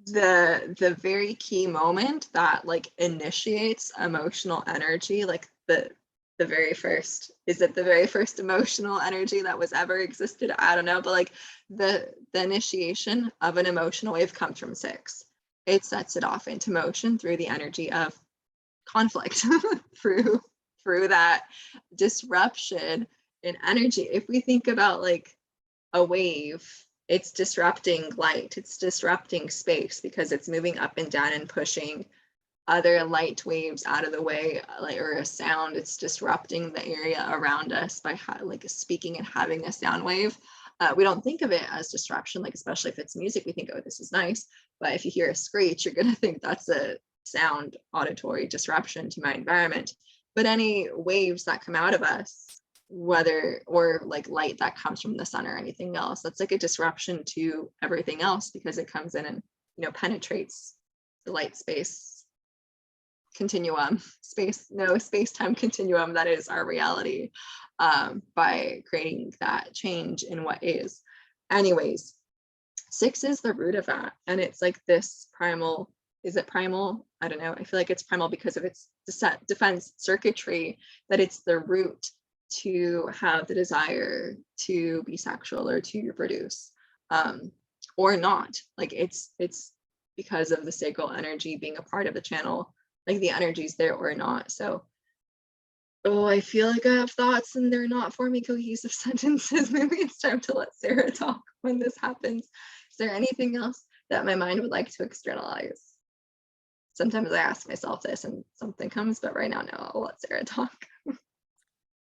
the very key moment that like initiates emotional energy, like the very first, is it the very first emotional energy that was ever existed? I don't know, but like the initiation of an emotional wave comes from 6. It sets it off into motion through the energy of conflict, through that disruption in energy. If we think about like a wave, it's disrupting light, it's disrupting space because it's moving up and down and pushing other light waves out of the way, like, or a sound, it's disrupting the area around us by like speaking and having a sound wave. We don't think of it as disruption, like especially if it's music, we think, oh, this is nice. But if you hear a screech, you're going to think that's a sound auditory disruption to my environment. But any waves that come out of us, whether or like light that comes from the sun or anything else, that's like a disruption to everything else because it comes in and, you know, penetrates the light space continuum, space-time continuum that is our reality, by creating that change in what is. Anyways, 6 is the root of that, and it's like this primal, is it primal? I don't know. I feel like it's primal because of its defense circuitry, that it's the root to have the desire to be sexual or to reproduce, or not. Like it's because of the sacral energy being a part of the channel, like the energy's there or not. So, oh, I feel like I have thoughts and they're not forming cohesive sentences. Maybe it's time to let Sarah talk when this happens. Is there anything else that my mind would like to externalize? Sometimes I ask myself this and something comes, but right now, no, I'll let Sarah talk.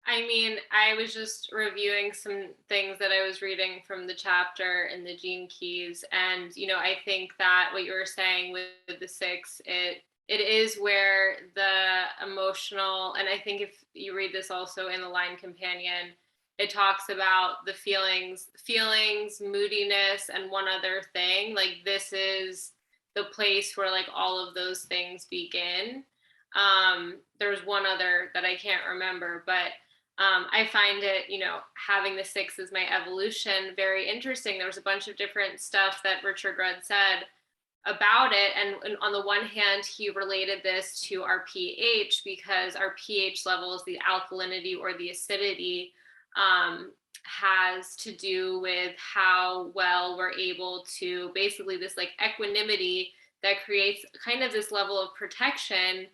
I mean, I was just reviewing some things that I was reading from the chapter in the Gene Keys. And, you know, I think that what you were saying with the 6, it is where the emotional, and I think if you read this also in the Line Companion, it talks about the feelings, moodiness, and one other thing. Like this is the place where like all of those things begin. There's one other that I can't remember, but I find it, you know, having the 6 as my evolution very interesting. There was a bunch of different stuff that Retrograde said about it. And on the one hand, he related this to our pH because our pH levels, the alkalinity or the acidity, has to do with how well we're able to basically this like equanimity that creates kind of this level of protection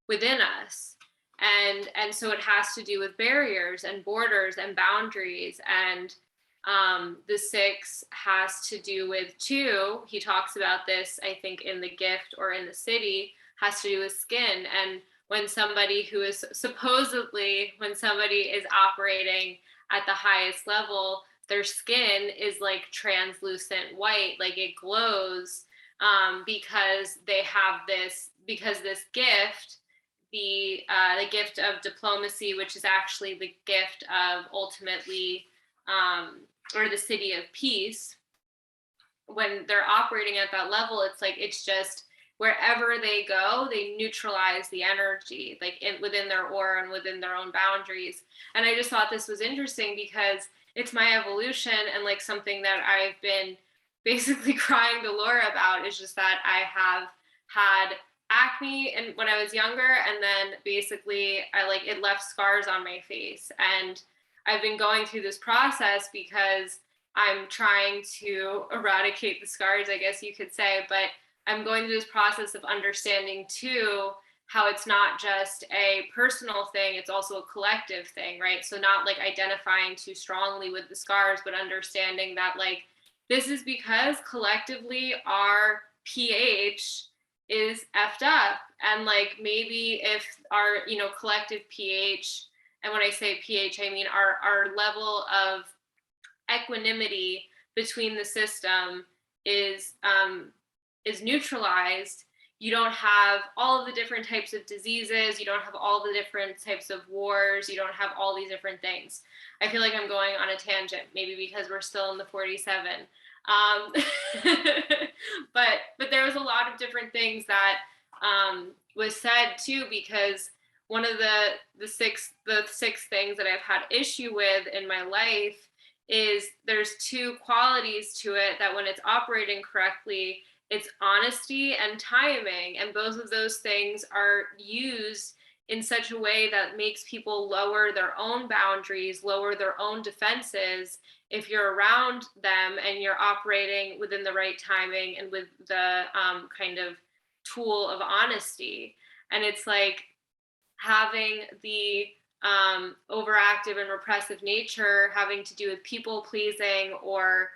within us. And so it has to do with barriers and borders and boundaries. And the 6 has to do with 2. He talks about this, I think, in the Gift or in the City, has to do with skin. And when somebody who is supposedly, when somebody is operating at the highest level, their skin is like translucent white, like it glows, because they have this, because this gift, the gift of diplomacy, which is actually the gift of ultimately, or the city of peace, when they're operating at that level, it's like, it's just wherever they go, they neutralize the energy, like within their aura and within their own boundaries. And I just thought this was interesting because it's my evolution, and like something that I've been basically crying to Lora about is just that I have had acne and when I was younger, and then basically it left scars on my face. And I've been going through this process because I'm trying to eradicate the scars, I guess you could say, but I'm going through this process of understanding too how it's not just a personal thing, it's also a collective thing, right? So not like identifying too strongly with the scars, but understanding that like this is because collectively our pH is effed up. And like maybe if our, you know, collective pH, and when I say pH, I mean our level of equanimity between the system is neutralized, you don't have all of the different types of diseases, you don't have all the different types of wars, you don't have all these different things. I feel like I'm going on a tangent, maybe because we're still in the 47. But there was a lot of different things that was said too, because one of the six things that I've had issue with in my life is there's 2 qualities to it that when it's operating correctly, it's honesty and timing. And both of those things are used in such a way that makes people lower their own boundaries, lower their own defenses if you're around them and you're operating within the right timing and with the kind of tool of honesty. And it's like having the overactive and repressive nature having to do with people pleasing or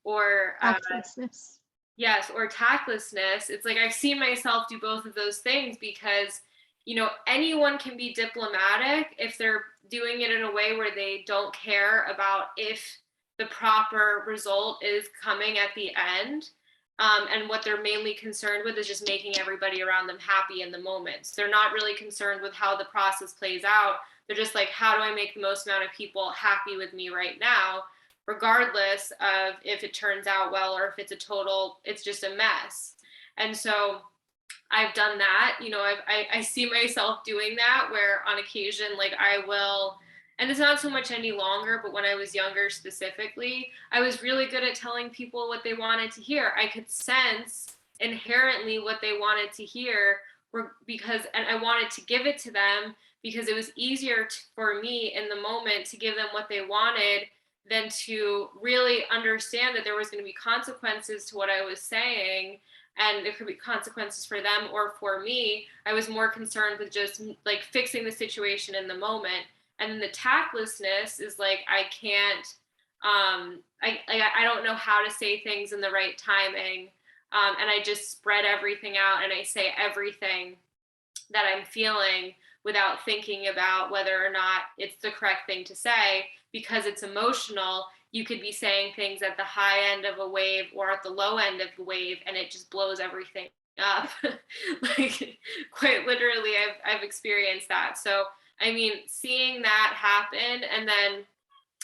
Tactlessness. Yes, or tactlessness. It's like I've seen myself do both of those things because anyone can be diplomatic if they're doing it in a way where they don't care about if the proper result is coming at the end. And what they're mainly concerned with is just making everybody around them happy in the moment. So they're not really concerned with how the process plays out. They're just like, how do I make the most amount of people happy with me right now, regardless of if it turns out well or if it's just a mess. And so I've done that. I see myself doing that, where on occasion, like, I will, and it's not so much any longer, but when I was younger specifically, I was really good at telling people what they wanted to hear. I could sense inherently what they wanted to hear, and I wanted to give it to them because it was easier for me in the moment to give them what they wanted than to really understand that there was going to be consequences to what I was saying, and there could be consequences for them or for me. I was more concerned with just like fixing the situation in the moment. And then the tactlessness is like, I can't, I don't know how to say things in the right timing. And I just spread everything out and I say everything that I'm feeling without thinking about whether or not it's the correct thing to say, because it's emotional. You could be saying things at the high end of a wave or at the low end of the wave, and it just blows everything up. Like, quite literally, I've experienced that. So, I mean, seeing that happen, and then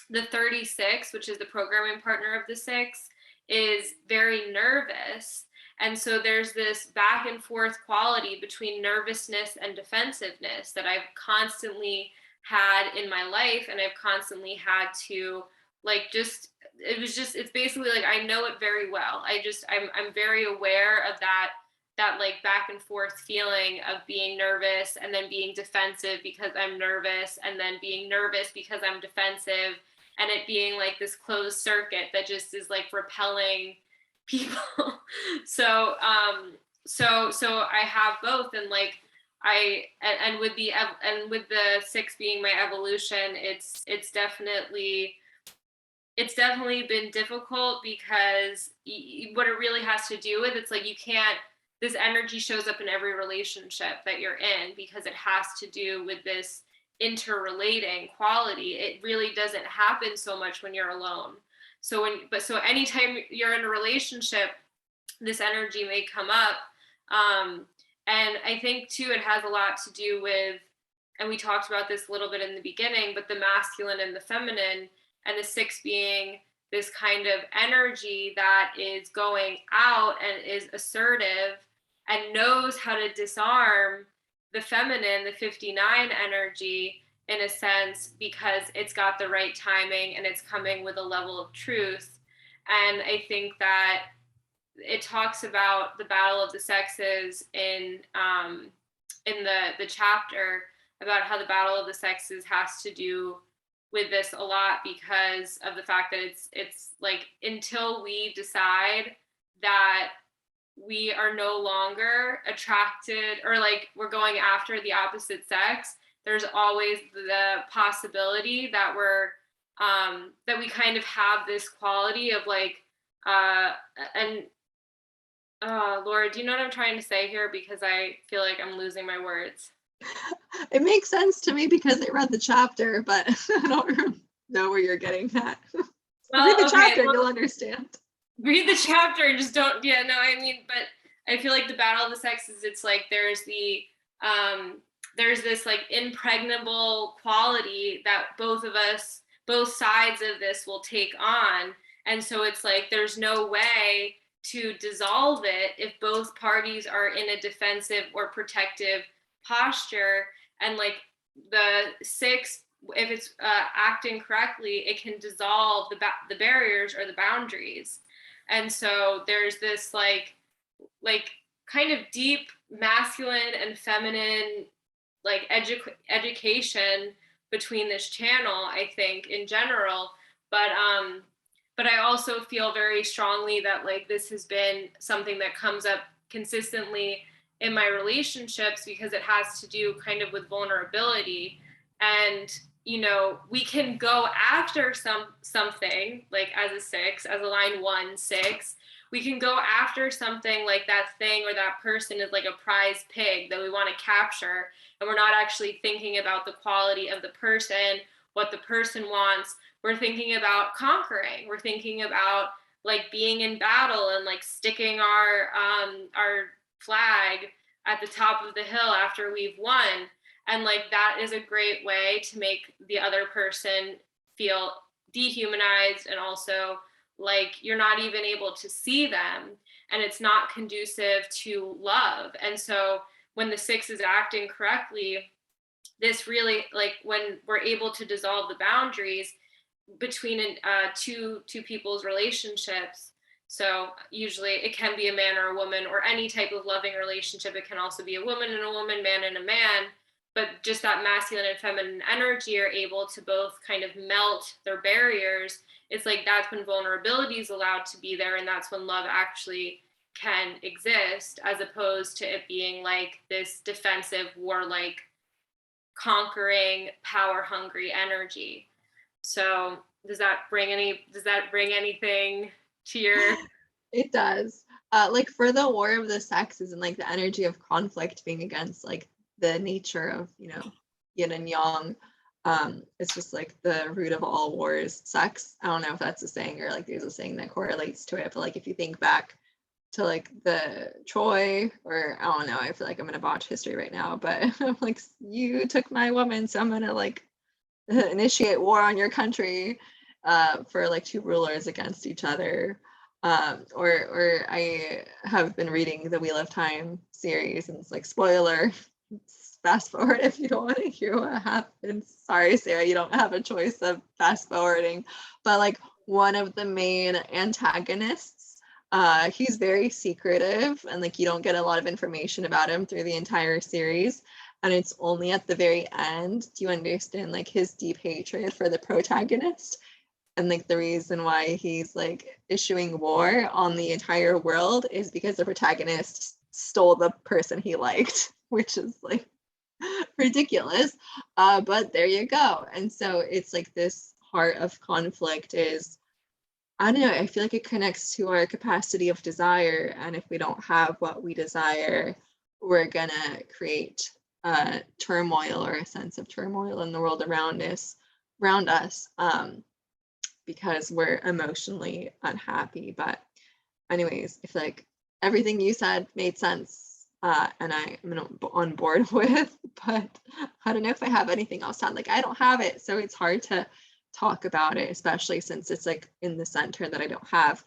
the 36, which is the programming partner of the 6, is very nervous. And so there's this back and forth quality between nervousness and defensiveness that I've constantly had in my life, and I've constantly had to, like, it's basically like, I know it very well. I'm very aware of that like back and forth feeling of being nervous and then being defensive because I'm nervous, and then being nervous because I'm defensive, and it being like this closed circuit that just is like repelling people. So I have both, and like and with the 6 being my evolution, it's definitely been difficult, because what it really has to do with, it's like, this energy shows up in every relationship that you're in, because it has to do with this interrelating quality. It really doesn't happen so much when you're alone. So anytime you're in a relationship, this energy may come up. And I think too, it has a lot to do with, and we talked about this a little bit in the beginning, but the masculine and the feminine, and the 6 being this kind of energy that is going out and is assertive and knows how to disarm the feminine, the 59 energy, in a sense, because it's got the right timing and it's coming with a level of truth. And I think that it talks about the battle of the sexes in the chapter, about how the battle of the sexes has to do with this a lot, because of the fact that it's like, until we decide that we are no longer attracted, or like we're going after the opposite sex, there's always the possibility that that we kind of have this quality of like, Laura, do you know what I'm trying to say here? Because I feel like I'm losing my words. It makes sense to me because I read the chapter, but I don't know where you're getting at. Well, read the chapter, you'll understand. Read the chapter and just don't, yeah, no, I mean, but I feel like the battle of the sexes, it's like there's this like impregnable quality that both sides of this will take on. And so it's like, there's no way to dissolve it if both parties are in a defensive or protective posture. And like the 6, if it's acting correctly, it can dissolve the barriers or the boundaries. And so there's this like kind of deep masculine and feminine like education between this channel, I think, in general. But I also feel very strongly that like this has been something that comes up consistently in my relationships, because it has to do kind of with vulnerability. And we can go after something like as a 6, as a line 1, 6. We can go after something like that thing or that person is like a prize pig that we want to capture, and we're not actually thinking about the quality of the person, what the person wants. We're thinking about conquering. We're thinking about like being in battle and like sticking our flag at the top of the hill after we've won. And like that is a great way to make the other person feel dehumanized, and also like you're not even able to see them, and it's not conducive to love. And so when the 6 is acting correctly, this really, like when we're able to dissolve the boundaries between two people's relationships. So usually it can be a man or a woman, or any type of loving relationship. It can also be a woman and a woman, man and a man, but just that masculine and feminine energy are able to both kind of melt their barriers. It's like that's when vulnerability is allowed to be there, and that's when love actually can exist, as opposed to it being like this defensive, warlike, conquering, power hungry energy. So does that bring anything to your It does. Like for the war of the sexes and like the energy of conflict being against like the nature of, yin and yang. It's just like the root of all wars, sex. I don't know if that's a saying or like there's a saying that correlates to it, but like if you think back to like the Troy, or I don't know, I feel like I'm gonna botch history right now, but I'm like, you took my woman, so I'm gonna like initiate war on your country for like two rulers against each other. Or I have been reading the Wheel of Time series, and it's like, spoiler, fast forward if you don't want to hear what happens. Sorry, Sarah, you don't have a choice of fast forwarding. But like one of the main antagonists, he's very secretive, and like you don't get a lot of information about him through the entire series. And it's only at the very end do you understand like his deep hatred for the protagonist, and like the reason why he's like issuing war on the entire world is because the protagonist stole the person he liked, which is like ridiculous, but there you go. And so it's like this heart of conflict is, I don't know, I feel like it connects to our capacity of desire, and if we don't have what we desire, we're gonna create turmoil or a sense of turmoil in the world around us, because we're emotionally unhappy. But anyways, I feel like everything you said made sense, and I'm on board with, but I don't know if I have anything else to add. Like I don't have it, so it's hard to talk about it, especially since it's like in the center that I don't have.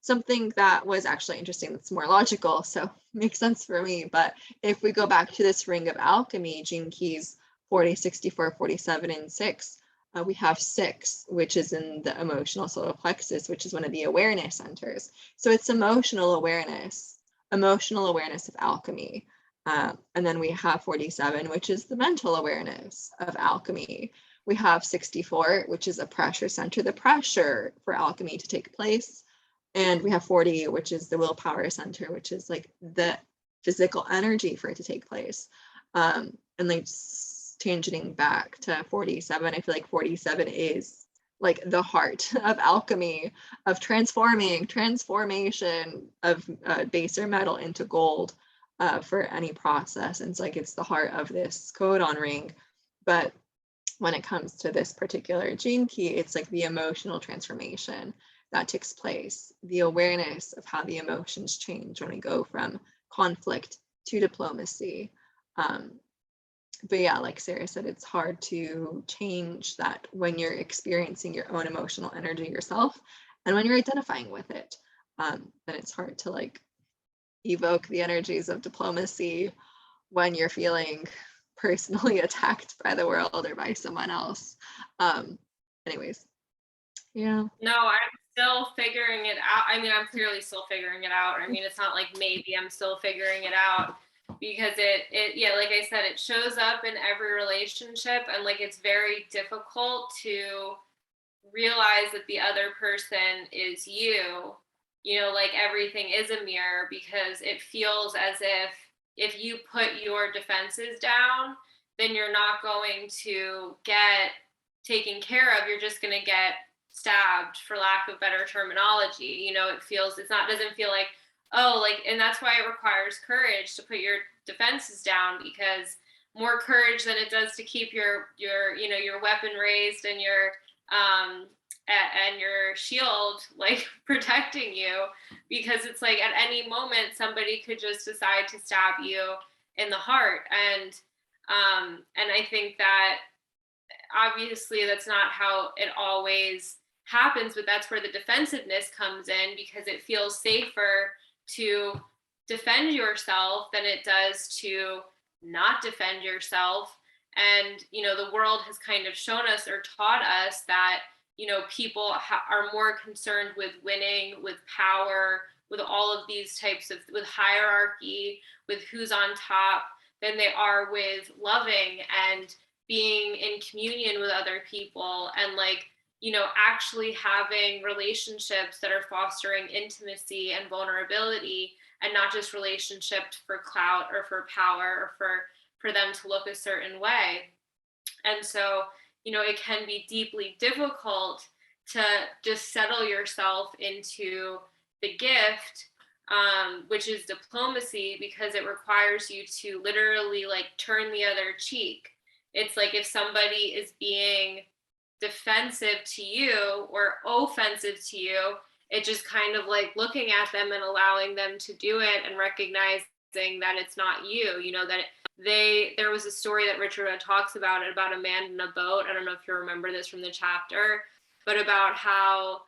Something that was actually interesting that's more logical, so makes sense for me. But if we go back to this ring of alchemy, gene keys 40, 64, 47, and 6, we have 6, which is in the emotional solar plexus, which is one of the awareness centers. So it's emotional awareness of alchemy. And then we have 47, which is the mental awareness of alchemy. We have 64, which is a pressure center, the pressure for alchemy to take place. And we have 40, which is the willpower center, which is like the physical energy for it to take place. And like tangenting back to 47, I feel like 47 is like the heart of alchemy, of transformation of baser metal into gold for any process. And it's like it's the heart of this codon ring. But when it comes to this particular gene key, it's like the emotional transformation that takes place, the awareness of how the emotions change when we go from conflict to diplomacy. But yeah, like Sarah said, it's hard to change that when you're experiencing your own emotional energy yourself, and when you're identifying with it, then it's hard to like evoke the energies of diplomacy when you're feeling personally attacked by the world or by someone else. Anyways, yeah. No, I'm still figuring it out. I mean, I'm clearly still figuring it out. I mean, it's not like maybe I'm still figuring it out, because it yeah, like I said, it shows up in every relationship, and like it's very difficult to realize that the other person is you. Like everything is a mirror, because it feels as if you put your defenses down, then you're not going to get taken care of. You're just going to get stabbed, for lack of better terminology. You know, doesn't feel like, oh, like, and that's why it requires courage to put your defenses down, because more courage than it does to keep your weapon raised and your shield like protecting you, because it's like at any moment somebody could just decide to stab you in the heart. And I think that obviously that's not how it always happens, but that's where the defensiveness comes in, because it feels safer to defend yourself than it does to not defend yourself. And, you know, the world has kind of shown us or taught us that, you know, people are more concerned with winning, with power, with all of these types of, with hierarchy, with who's on top, than they are with loving and being in communion with other people, and like, you know, actually having relationships that are fostering intimacy and vulnerability, and not just relationships for clout or for power or for them to look a certain way. And so, you know, it can be deeply difficult to just settle yourself into the gift, which is diplomacy, because it requires you to literally like turn the other cheek. It's like if somebody is being defensive to you or offensive to you, it just kind of like looking at them and allowing them to do it, and recognizing that it's not you, you know, that there was a story that Retrograde talks about it, about a man in a boat. I don't know if you remember this from the chapter, but about how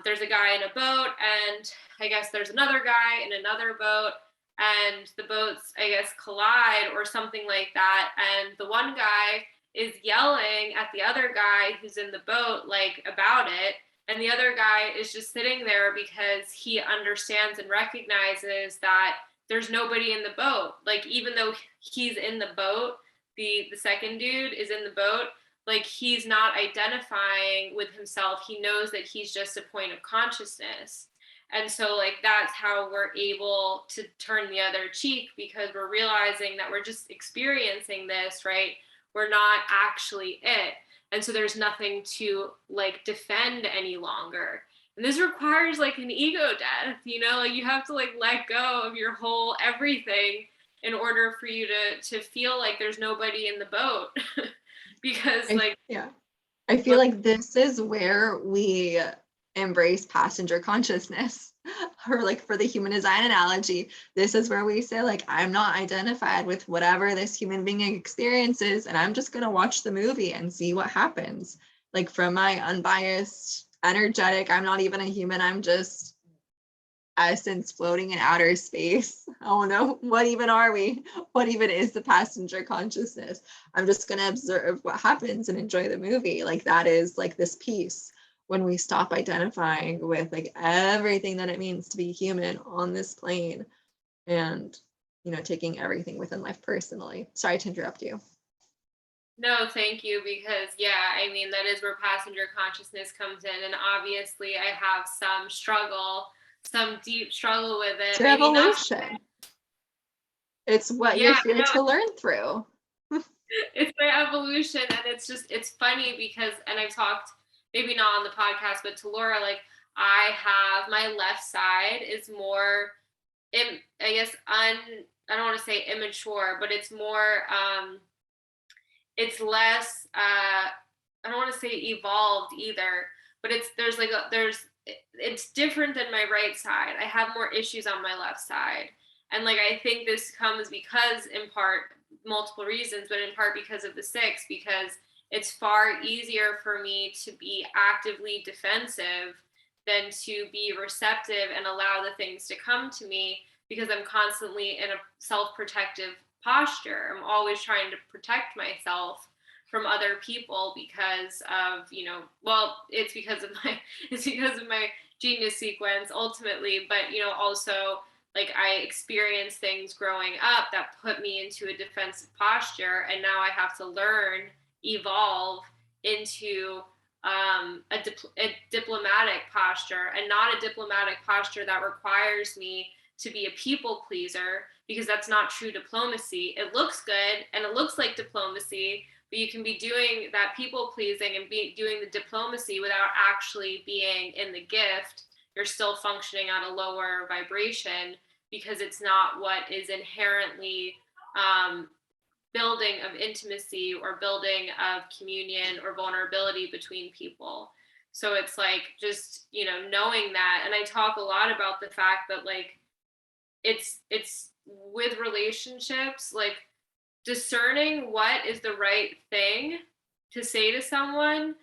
there's a guy in a boat, and I guess there's another guy in another boat, and the boats, I guess, collide or something like that. And the one guy is yelling at the other guy who's in the boat, like, about it. And the other guy is just sitting there because he understands and recognizes that there's nobody in the boat. Like, even though he's in the boat, the second dude is in the boat, like, he's not identifying with himself. He knows that he's just a point of consciousness. And so, like, that's how we're able to turn the other cheek, because we're realizing that we're just experiencing this, right? We're not actually it. And so there's nothing to like defend any longer. And this requires like an ego death, you know, like you have to like let go of your whole everything in order for you to feel like there's nobody in the boat. Because I feel like this is where we embrace passenger consciousness. Or like for the human design analogy, this is where we say like, I'm not identified with whatever this human being experiences, and I'm just going to watch the movie and see what happens. Like from my unbiased energetic, I'm not even a human, I'm just essence floating in outer space. Oh no, what even are we? What even is the passenger consciousness? I'm just going to observe what happens and enjoy the movie. Like that is like this piece when we stop identifying with like everything that it means to be human on this plane, and, you know, taking everything within life personally. Sorry to interrupt you. No, thank you, because I mean, that is where passenger consciousness comes in. And obviously I have some deep struggle with it. It's your evolution. It's what you're here to learn through. It's my evolution. And it's funny because, and I've talked, maybe not on the podcast, but to Lora, like, I have my left side is more, I guess, I don't want to say immature, but it's more, it's less, I don't want to say evolved either, but it's different than my right side. I have more issues on my left side. And like, I think this comes because, in part, multiple reasons, but in part because of the 6, because it's far easier for me to be actively defensive than to be receptive and allow the things to come to me, because I'm constantly in a self-protective posture. I'm always trying to protect myself from other people because of, you know, well, it's because of my genius sequence ultimately, but, you know, also like I experienced things growing up that put me into a defensive posture, and now I have to evolve into a diplomatic posture, and not a diplomatic posture that requires me to be a people pleaser, because that's not true diplomacy. It looks good and it looks like diplomacy, but you can be doing that people pleasing and be doing the diplomacy without actually being in the gift. You're still functioning at a lower vibration because it's not what is inherently building of intimacy or building of communion or vulnerability between people. So it's like, just, you know, knowing that. And I talk a lot about the fact that like it's with relationships, like discerning what is the right thing to say to someone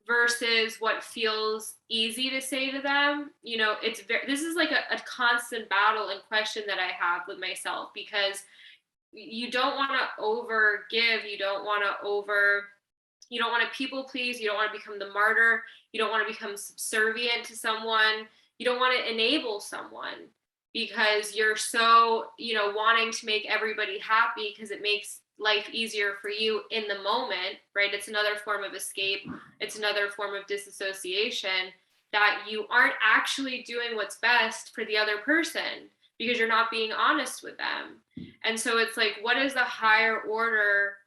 versus what feels easy to say to them. You know, this is like a constant battle and question that I have with myself, because you don't want to over give, you don't want to people please, you don't want to become the martyr, you don't want to become subservient to someone, you don't want to enable someone because you're so, you know, wanting to make everybody happy because it makes life easier for you in the moment, right? It's another form of escape, it's another form of disassociation, that you aren't actually doing what's best for the other person because you're not being honest with them. And so it's like, what is the higher order,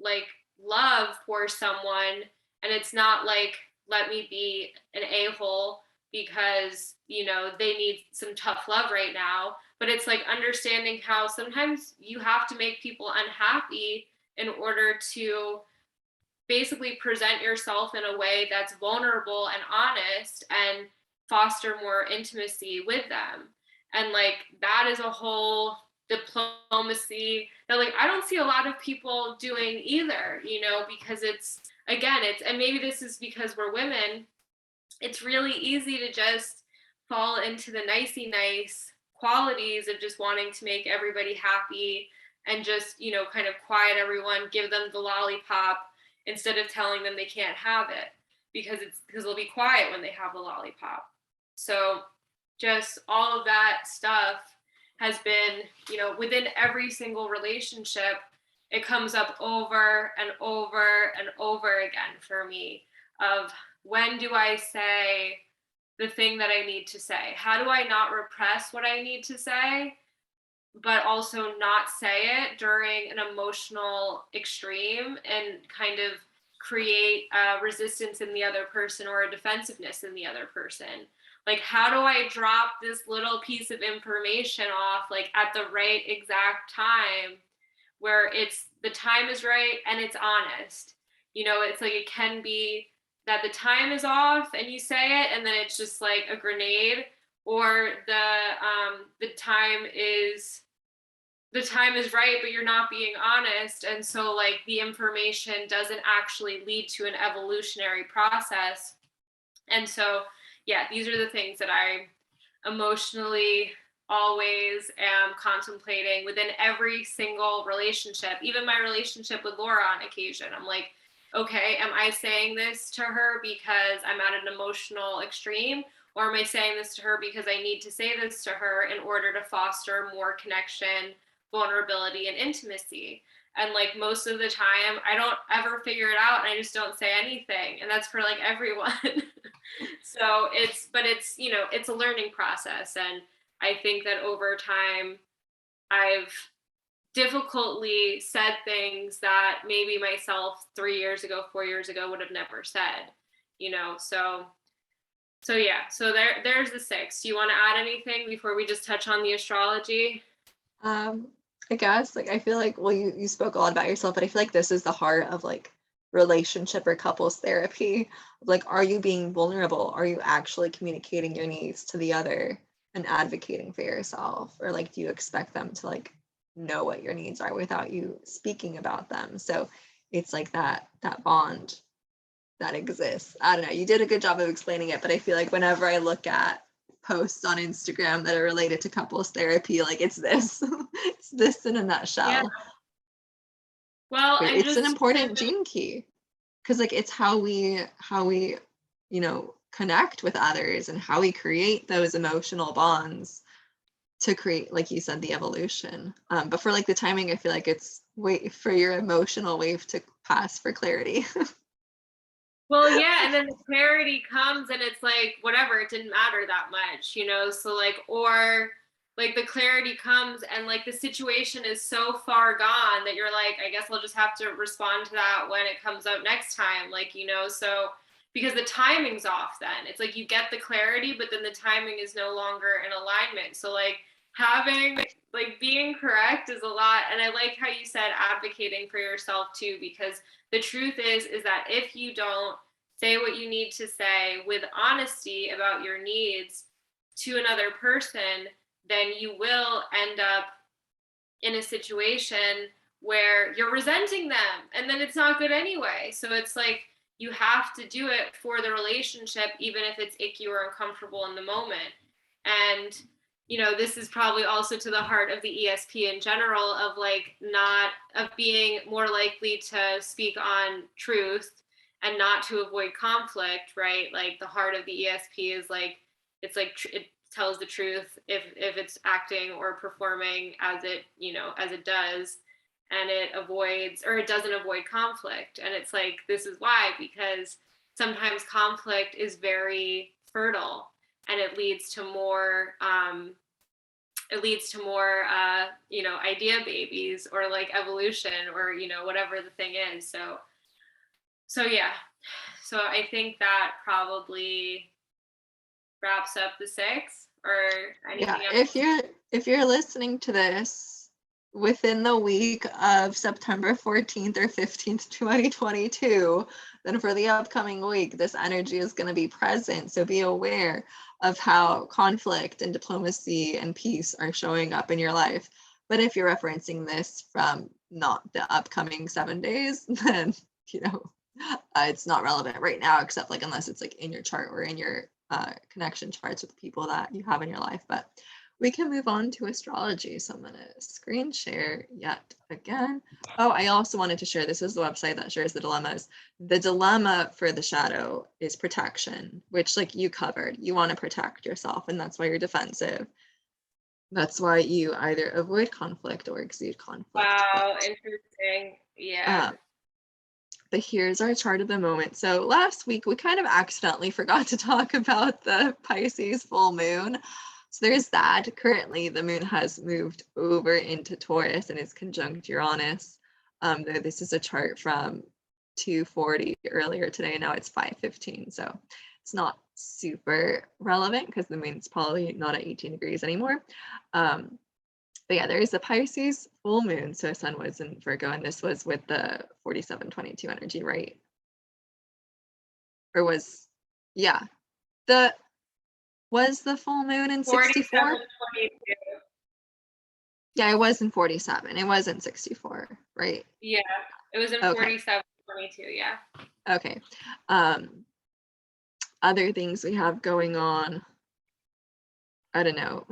like, love for someone? And it's not like, let me be an a-hole because, you know, they need some tough love right now. But it's like understanding how sometimes you have to make people unhappy in order to basically present yourself in a way that's vulnerable and honest and foster more intimacy with them. And like, that is a whole diplomacy that like I don't see a lot of people doing either, you know, because it's and maybe this is because we're women, it's really easy to just fall into the nicey nice qualities of just wanting to make everybody happy and just, you know, kind of quiet everyone, give them the lollipop instead of telling them they can't have it because they'll be quiet when they have the lollipop. So just all of that stuff has been, you know, within every single relationship, it comes up over and over and over again for me of, when do I say the thing that I need to say? How do I not repress what I need to say, but also not say it during an emotional extreme and kind of create a resistance in the other person or a defensiveness in the other person? Like, how do I drop this little piece of information off, like at the right exact time where the time is right and it's honest? You know, it's like, it can be that the time is off and you say it and then it's just like a grenade, or the time is right but you're not being honest, and so like the information doesn't actually lead to an evolutionary process. And so yeah, these are the things that I emotionally always am contemplating within every single relationship, even my relationship with Lora on occasion. I'm like, okay, am I saying this to her because I'm at an emotional extreme, or am I saying this to her because I need to say this to her in order to foster more connection, vulnerability, and intimacy? And like most of the time, I don't ever figure it out and I just don't say anything. And that's for like everyone. So it's, you know, it's a learning process. And I think that over time, I've difficultly said things that maybe myself 3 years ago, 4 years ago would have never said, you know? So yeah, so there's the 6. Do you want to add anything before we just touch on the astrology? I guess, like, I feel like, well, you spoke a lot about yourself, but I feel like this is the heart of like relationship or couples therapy. Like, are you being vulnerable? Are you actually communicating your needs to the other and advocating for yourself? Or like, do you expect them to like know what your needs are without you speaking about them? So it's like that bond that exists. I don't know, you did a good job of explaining it, but I feel like whenever I look at posts on Instagram that are related to couples therapy, like it's this it's this in a nutshell. Yeah. Well, it's an important gene key because like it's how we you know connect with others and how we create those emotional bonds to create, like you said, the evolution. But for like the timing, I feel like it's wait for your emotional wave to pass for clarity. Well, yeah, and then the clarity comes and it's like, whatever, it didn't matter that much, you know? So like, or like the clarity comes and like the situation is so far gone that you're like, I guess I'll just have to respond to that when it comes up next time. Like, you know, so because the timing's off then. It's like you get the clarity, but then the timing is no longer in alignment. So like having like being correct is a lot. And I like how you said advocating for yourself too, because the truth is that if you don't say what you need to say with honesty about your needs to another person, then you will end up in a situation where you're resenting them and then it's not good anyway. So it's like you have to do it for the relationship, even if it's icky or uncomfortable in the moment. And you know, this is probably also to the heart of the ESP in general, of like not of being more likely to speak on truth and not to avoid conflict, right? Like the heart of the ESP is like, it's like it tells the truth if it's acting or performing as it, you know, as it does, and it avoids, or it doesn't avoid conflict. And it's like, this is why, because sometimes conflict is very fertile and it leads to more you know, idea babies or like evolution or, you know, whatever the thing is. So yeah, so I think that probably wraps up the 6 or anything else. If you're listening to this within the week of September 14th or 15th, 2022, then for the upcoming week, this energy is going to be present. So be aware of how conflict and diplomacy and peace are showing up in your life. But if you're referencing this from not the upcoming 7 days, then, you know, it's not relevant right now, except like unless it's like in your chart or in your connection charts with people that you have in your life. But we can move on to astrology. So I'm going to screen share yet again. Oh, I also wanted to share, this is the website that shares the dilemmas. The dilemma for the shadow is protection, which like you covered. You want to protect yourself, and that's why you're defensive. That's why you either avoid conflict or exude conflict. Wow, interesting. Yeah. But here's our chart of the moment. So last week we kind of accidentally forgot to talk about the Pisces full moon. So there's that. Currently the moon has moved over into Taurus and is conjunct Uranus. Though this is a chart from 2:40 earlier today. Now it's 5:15. So it's not super relevant because the moon's probably not at 18 degrees anymore. But yeah, there is a Pisces full moon. So sun was in Virgo, and this was with the 4722 energy, right? Or was, yeah. Was the full moon in 64? 4722. Yeah, it was in 47. It wasn't 64, right? Yeah, it was in Okay. 4722, yeah. Okay. Other things we have going on. I don't know.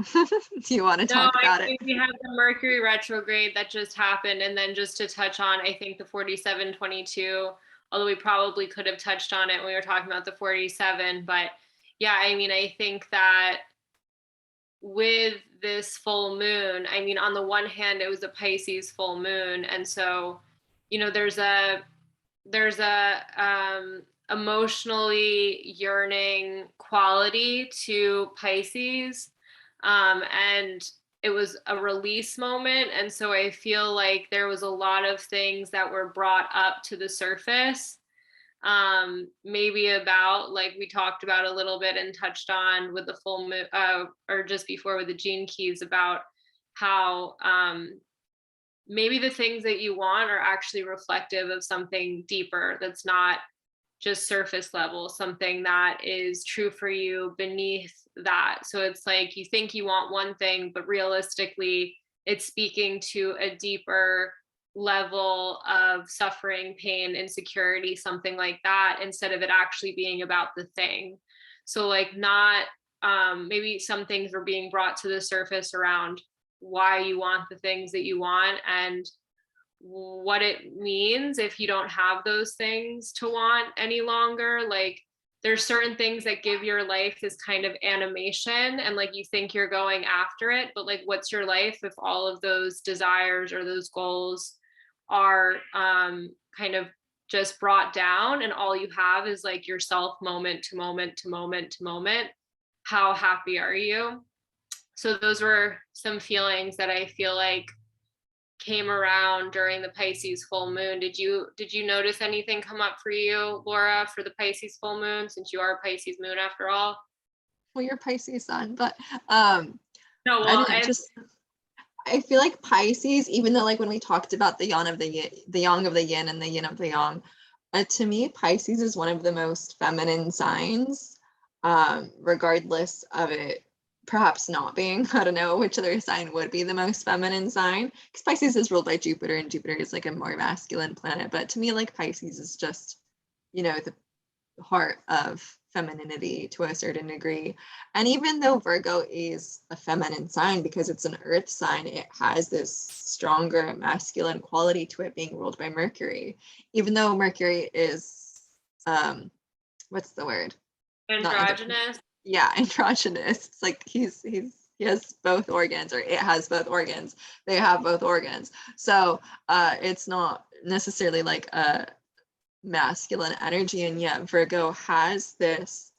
Do you want to talk about it? I think we have the Mercury retrograde that just happened. And then just to touch on, I think the 4722, although we probably could have touched on it when we were talking about the 47. But yeah, I mean, I think that with this full moon, I mean, on the one hand, it was a Pisces full moon. And so, you know, there's a emotionally yearning quality to Pisces. And it was a release moment. And so I feel like there was a lot of things that were brought up to the surface. Maybe about, like we talked about a little bit and touched on with the full moon, or just before with the gene keys, about how maybe the things that you want are actually reflective of something deeper that's not just surface level, something that is true for you beneath that. So it's like you think you want one thing, but realistically, it's speaking to a deeper level of suffering, pain, insecurity, something like that, instead of it actually being about the thing. So like not, maybe some things were being brought to the surface around why you want the things that you want and what it means if you don't have those things to want any longer. Like there's certain things that give your life this kind of animation and like you think you're going after it, but like what's your life if all of those desires or those goals are kind of just brought down and all you have is like yourself moment to moment to moment to moment? How happy are you? So those were some feelings that I feel like came around during the Pisces full moon. Did you notice anything come up for you, Laura, for the Pisces full moon, since you are a Pisces moon after all? Well, you're Pisces sun, but No, I well, didn't just I feel like Pisces, even though like when we talked about the yang of the yang of the yin and the yin of the yang, to me Pisces is one of the most feminine signs, regardless of it perhaps not being. I don't know which other sign would be the most feminine sign, because Pisces is ruled by Jupiter, and Jupiter is like a more masculine planet. But to me, like Pisces is just, the heart of femininity to a certain degree. And even though Virgo is a feminine sign because it's an earth sign, it has this stronger masculine quality to it, being ruled by Mercury. Even though Mercury is what's the word? androgynous. Yeah, androgynous. It's like he has both organs, or it has both organs. They have both organs. So it's not necessarily like a masculine energy, and yet Virgo has this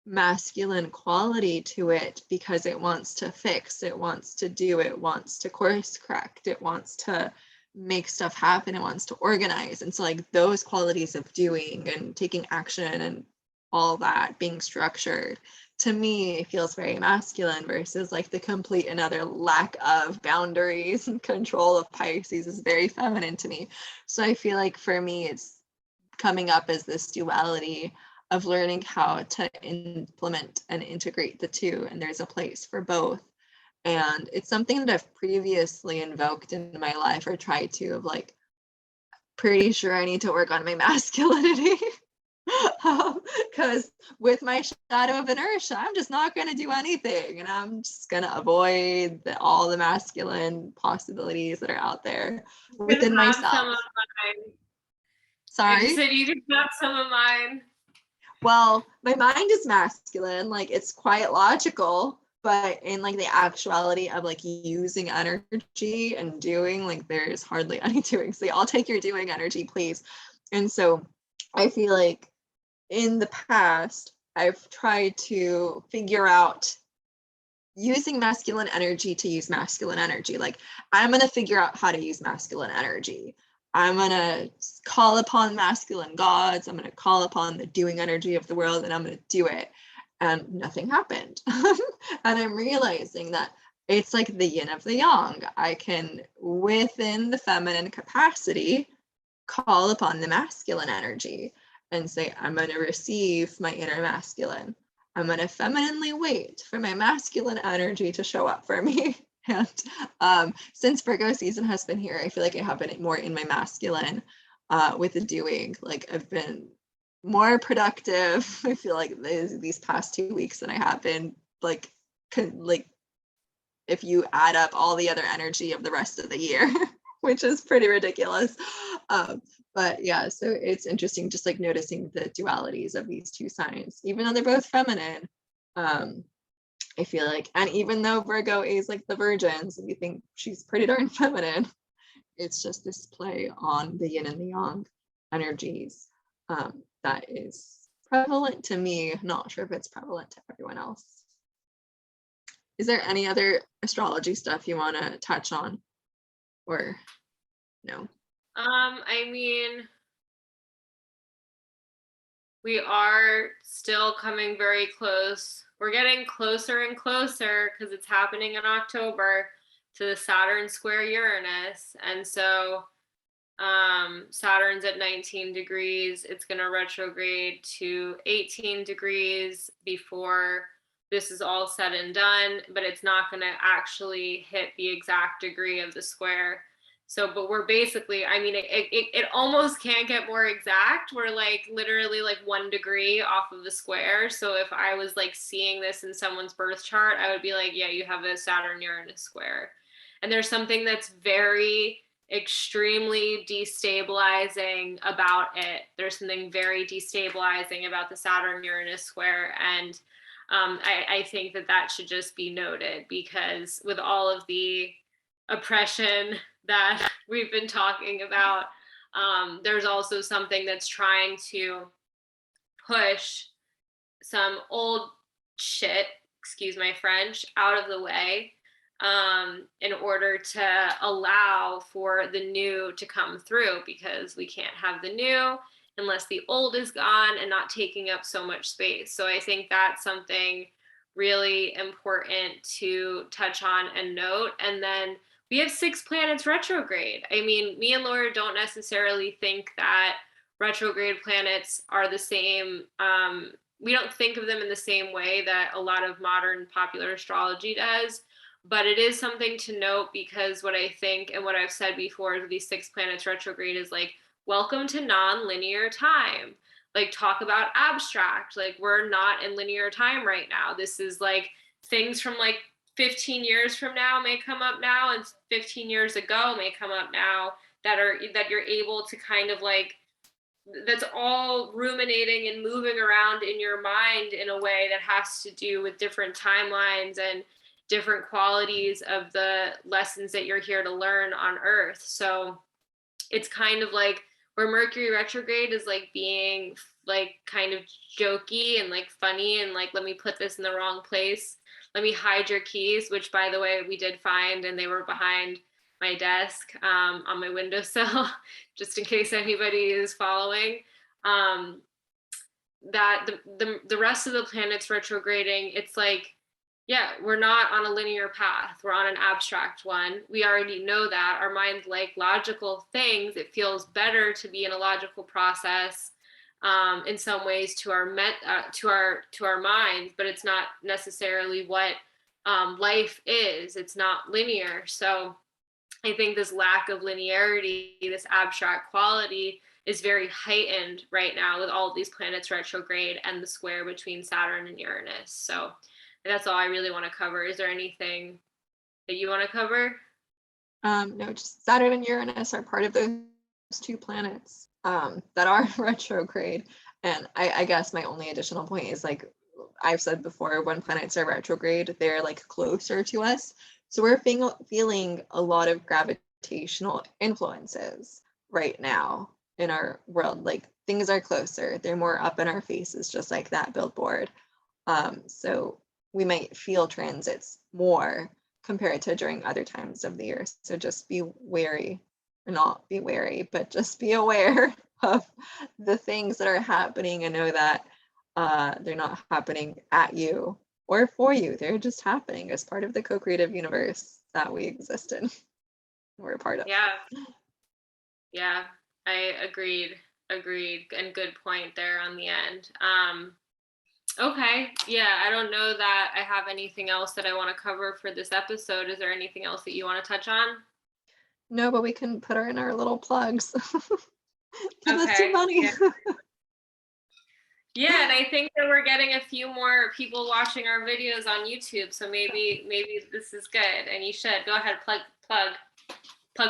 masculine quality to it because it wants to fix, it wants to do, it wants to course correct, it wants to make stuff happen, it wants to organize. And so like those qualities of doing and taking action and all that, being structured, to me feels very masculine, versus like the complete and utter lack of boundaries and control of Pisces is very feminine to me. So I feel like for me it's coming up as this duality of learning how to implement and integrate the two, and there's a place for both. And it's something that I've previously invoked in my life, or tried to, of like, pretty sure I need to work on my masculinity. Because with my shadow of inertia, I'm just not going to do anything, and I'm just going to avoid all the masculine possibilities that are out there within myself. Some of mine. Sorry? I just said you can have some of mine. Well, my mind is masculine, like it's quite logical, but in like the actuality of like using energy and doing, like there's hardly any doing. So I'll take your doing energy, please. And so I feel like in the past, I've tried to figure out using masculine energy to use masculine energy. Like I'm going to figure out how to use masculine energy. I'm going to call upon masculine gods. I'm going to call upon the doing energy of the world, and I'm going to do it. And nothing happened. And I'm realizing that it's like the yin of the yang. I can, within the feminine capacity, call upon the masculine energy and say, I'm going to receive my inner masculine. I'm going to femininely wait for my masculine energy to show up for me. And since Virgo season has been here, I feel like I have been more in my masculine with the doing. Like I've been more productive, I feel like these past 2 weeks than I have been like if you add up all the other energy of the rest of the year, which is pretty ridiculous. But yeah, so it's interesting just like noticing the dualities of these two signs, even though they're both feminine. I feel like, and even though Virgo is like the virgins, and you think she's pretty darn feminine, it's just this play on the yin and the yang energies that is prevalent to me. Not sure if it's prevalent to everyone else. Is there any other astrology stuff you want to touch on, or no? I mean, we are still coming very close. We're getting closer and closer, because it's happening in October, to the Saturn square Uranus. And so Saturn's at 19 degrees. It's going to retrograde to 18 degrees before this is all said and done, but it's not going to actually hit the exact degree of the square. So, but we're basically, I mean, it almost can't get more exact. We're like literally like 1 degree off of the square. So if I was like seeing this in someone's birth chart, I would be like, yeah, you have a Saturn Uranus square. And there's something that's very extremely destabilizing about it. There's something very destabilizing about the Saturn Uranus square. And I think that should just be noted, because with all of the oppression that we've been talking about, there's also something that's trying to push some old shit excuse my French, out of the way in order to allow for the new to come through, because we can't have the new unless the old is gone and not taking up so much space. So I think that's something really important to touch on and note. And then we have 6 planets retrograde. I mean, me and Laura don't necessarily think that retrograde planets are the same. We don't think of them in the same way that a lot of modern popular astrology does. But it is something to note, because what I think and what I've said before is these 6 planets retrograde is like, welcome to non-linear time. Like, talk about abstract. Like, we're not in linear time right now. This is like things from like 15 years from now may come up now, and 15 years ago may come up now, that you're able to kind of like, that's all ruminating and moving around in your mind in a way that has to do with different timelines and different qualities of the lessons that you're here to learn on Earth. So it's kind of like where Mercury retrograde is like being like kind of jokey and like funny and like, let me put this in the wrong place. Let me hide your keys, which by the way, we did find, and they were behind my desk on my windowsill, just in case anybody is following. That the rest of the planets retrograding, it's like, yeah, we're not on a linear path. We're on an abstract one. We already know that. Our minds like logical things. It feels better to be in a logical process in some ways to our minds, but it's not necessarily what life is. It's not linear. So I think this lack of linearity, this abstract quality, is very heightened right now with all of these planets retrograde and the square between Saturn and Uranus. So that's all I really want to cover. Is there anything that you want to cover? No, just Saturn and Uranus are part of those 2 planets that are retrograde. And I guess my only additional point is, like I've said before, when planets are retrograde, they're like closer to us. So we're feeling a lot of gravitational influences right now in our world. Like, things are closer, they're more up in our faces, just like that billboard. So we might feel transits more compared to during other times of the year. So just be wary, or not be wary, but just be aware of the things that are happening, and know that they're not happening at you or for you. They're just happening as part of the co-creative universe that we exist in. We're a part of. Yeah, I agreed, and good point there on the end. Okay, yeah, I don't know that I have anything else that I want to cover for this episode. Is there anything else that you want to touch on? No, but we can put her in our little plugs. Give us Okay. some money. Yeah, and I think that we're getting a few more people watching our videos on YouTube, so maybe this is good, and you should go ahead, plug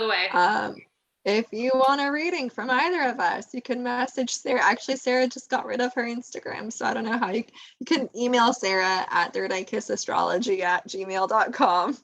away. If you want a reading from either of us, you can message Sarah. Actually, Sarah just got rid of her Instagram, so I don't know how you can email Sarah at thirdeyekissastrology@gmail.com.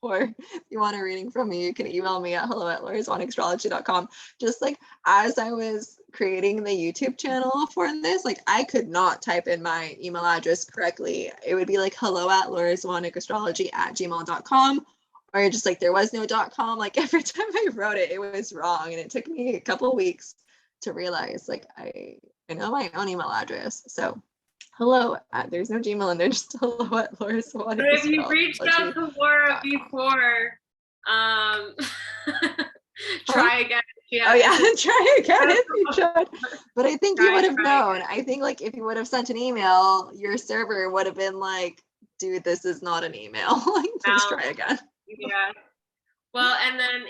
Or if you want a reading from me, you can email me at hello@lorazuanicastrology.com. Just like as I was creating the YouTube channel for this, like I could not type in my email address correctly. It would be like hello@lorazuanicastrology@gmail.com. Or just like there was no .com. Like every time I wrote it, it was wrong. And it took me a couple of weeks to realize, like, I know my own email address. So there's no Gmail in there, just hello@lorazuanicastrology.com. But if you reached out to Laura before, try again. Oh yeah, try again if you should. But I think you would have known. Again. I think like if you would have sent an email, your server would have been like, dude, this is not an email. Like, please try again. Yeah. Well, and then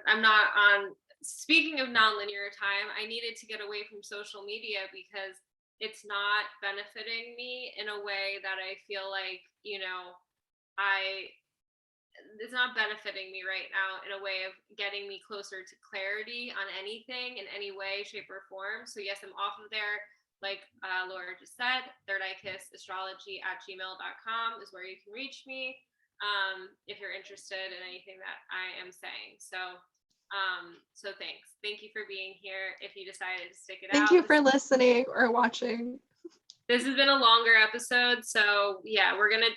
I'm not on, speaking of nonlinear time, I needed to get away from social media because it's not benefiting me in a way that I feel like, it's not benefiting me right now in a way of getting me closer to clarity on anything in any way, shape, or form. So yes, I'm off of there. Like Laura just said, thirdeyekissastrology@gmail.com is where you can reach me if you're interested in anything that I am saying. So thank you for being here. If you decided to stick it out. Thank you for listening or watching. This has been a longer episode, so yeah,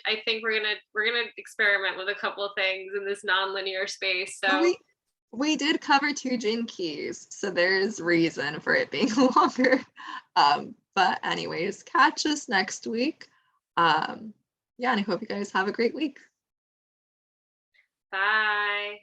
I think we're gonna experiment with a couple of things in this non-linear space. So Well, we did cover 2 Jin keys, so there's reason for it being longer. But anyways, catch us next week. Yeah, and I hope you guys have a great week. bye.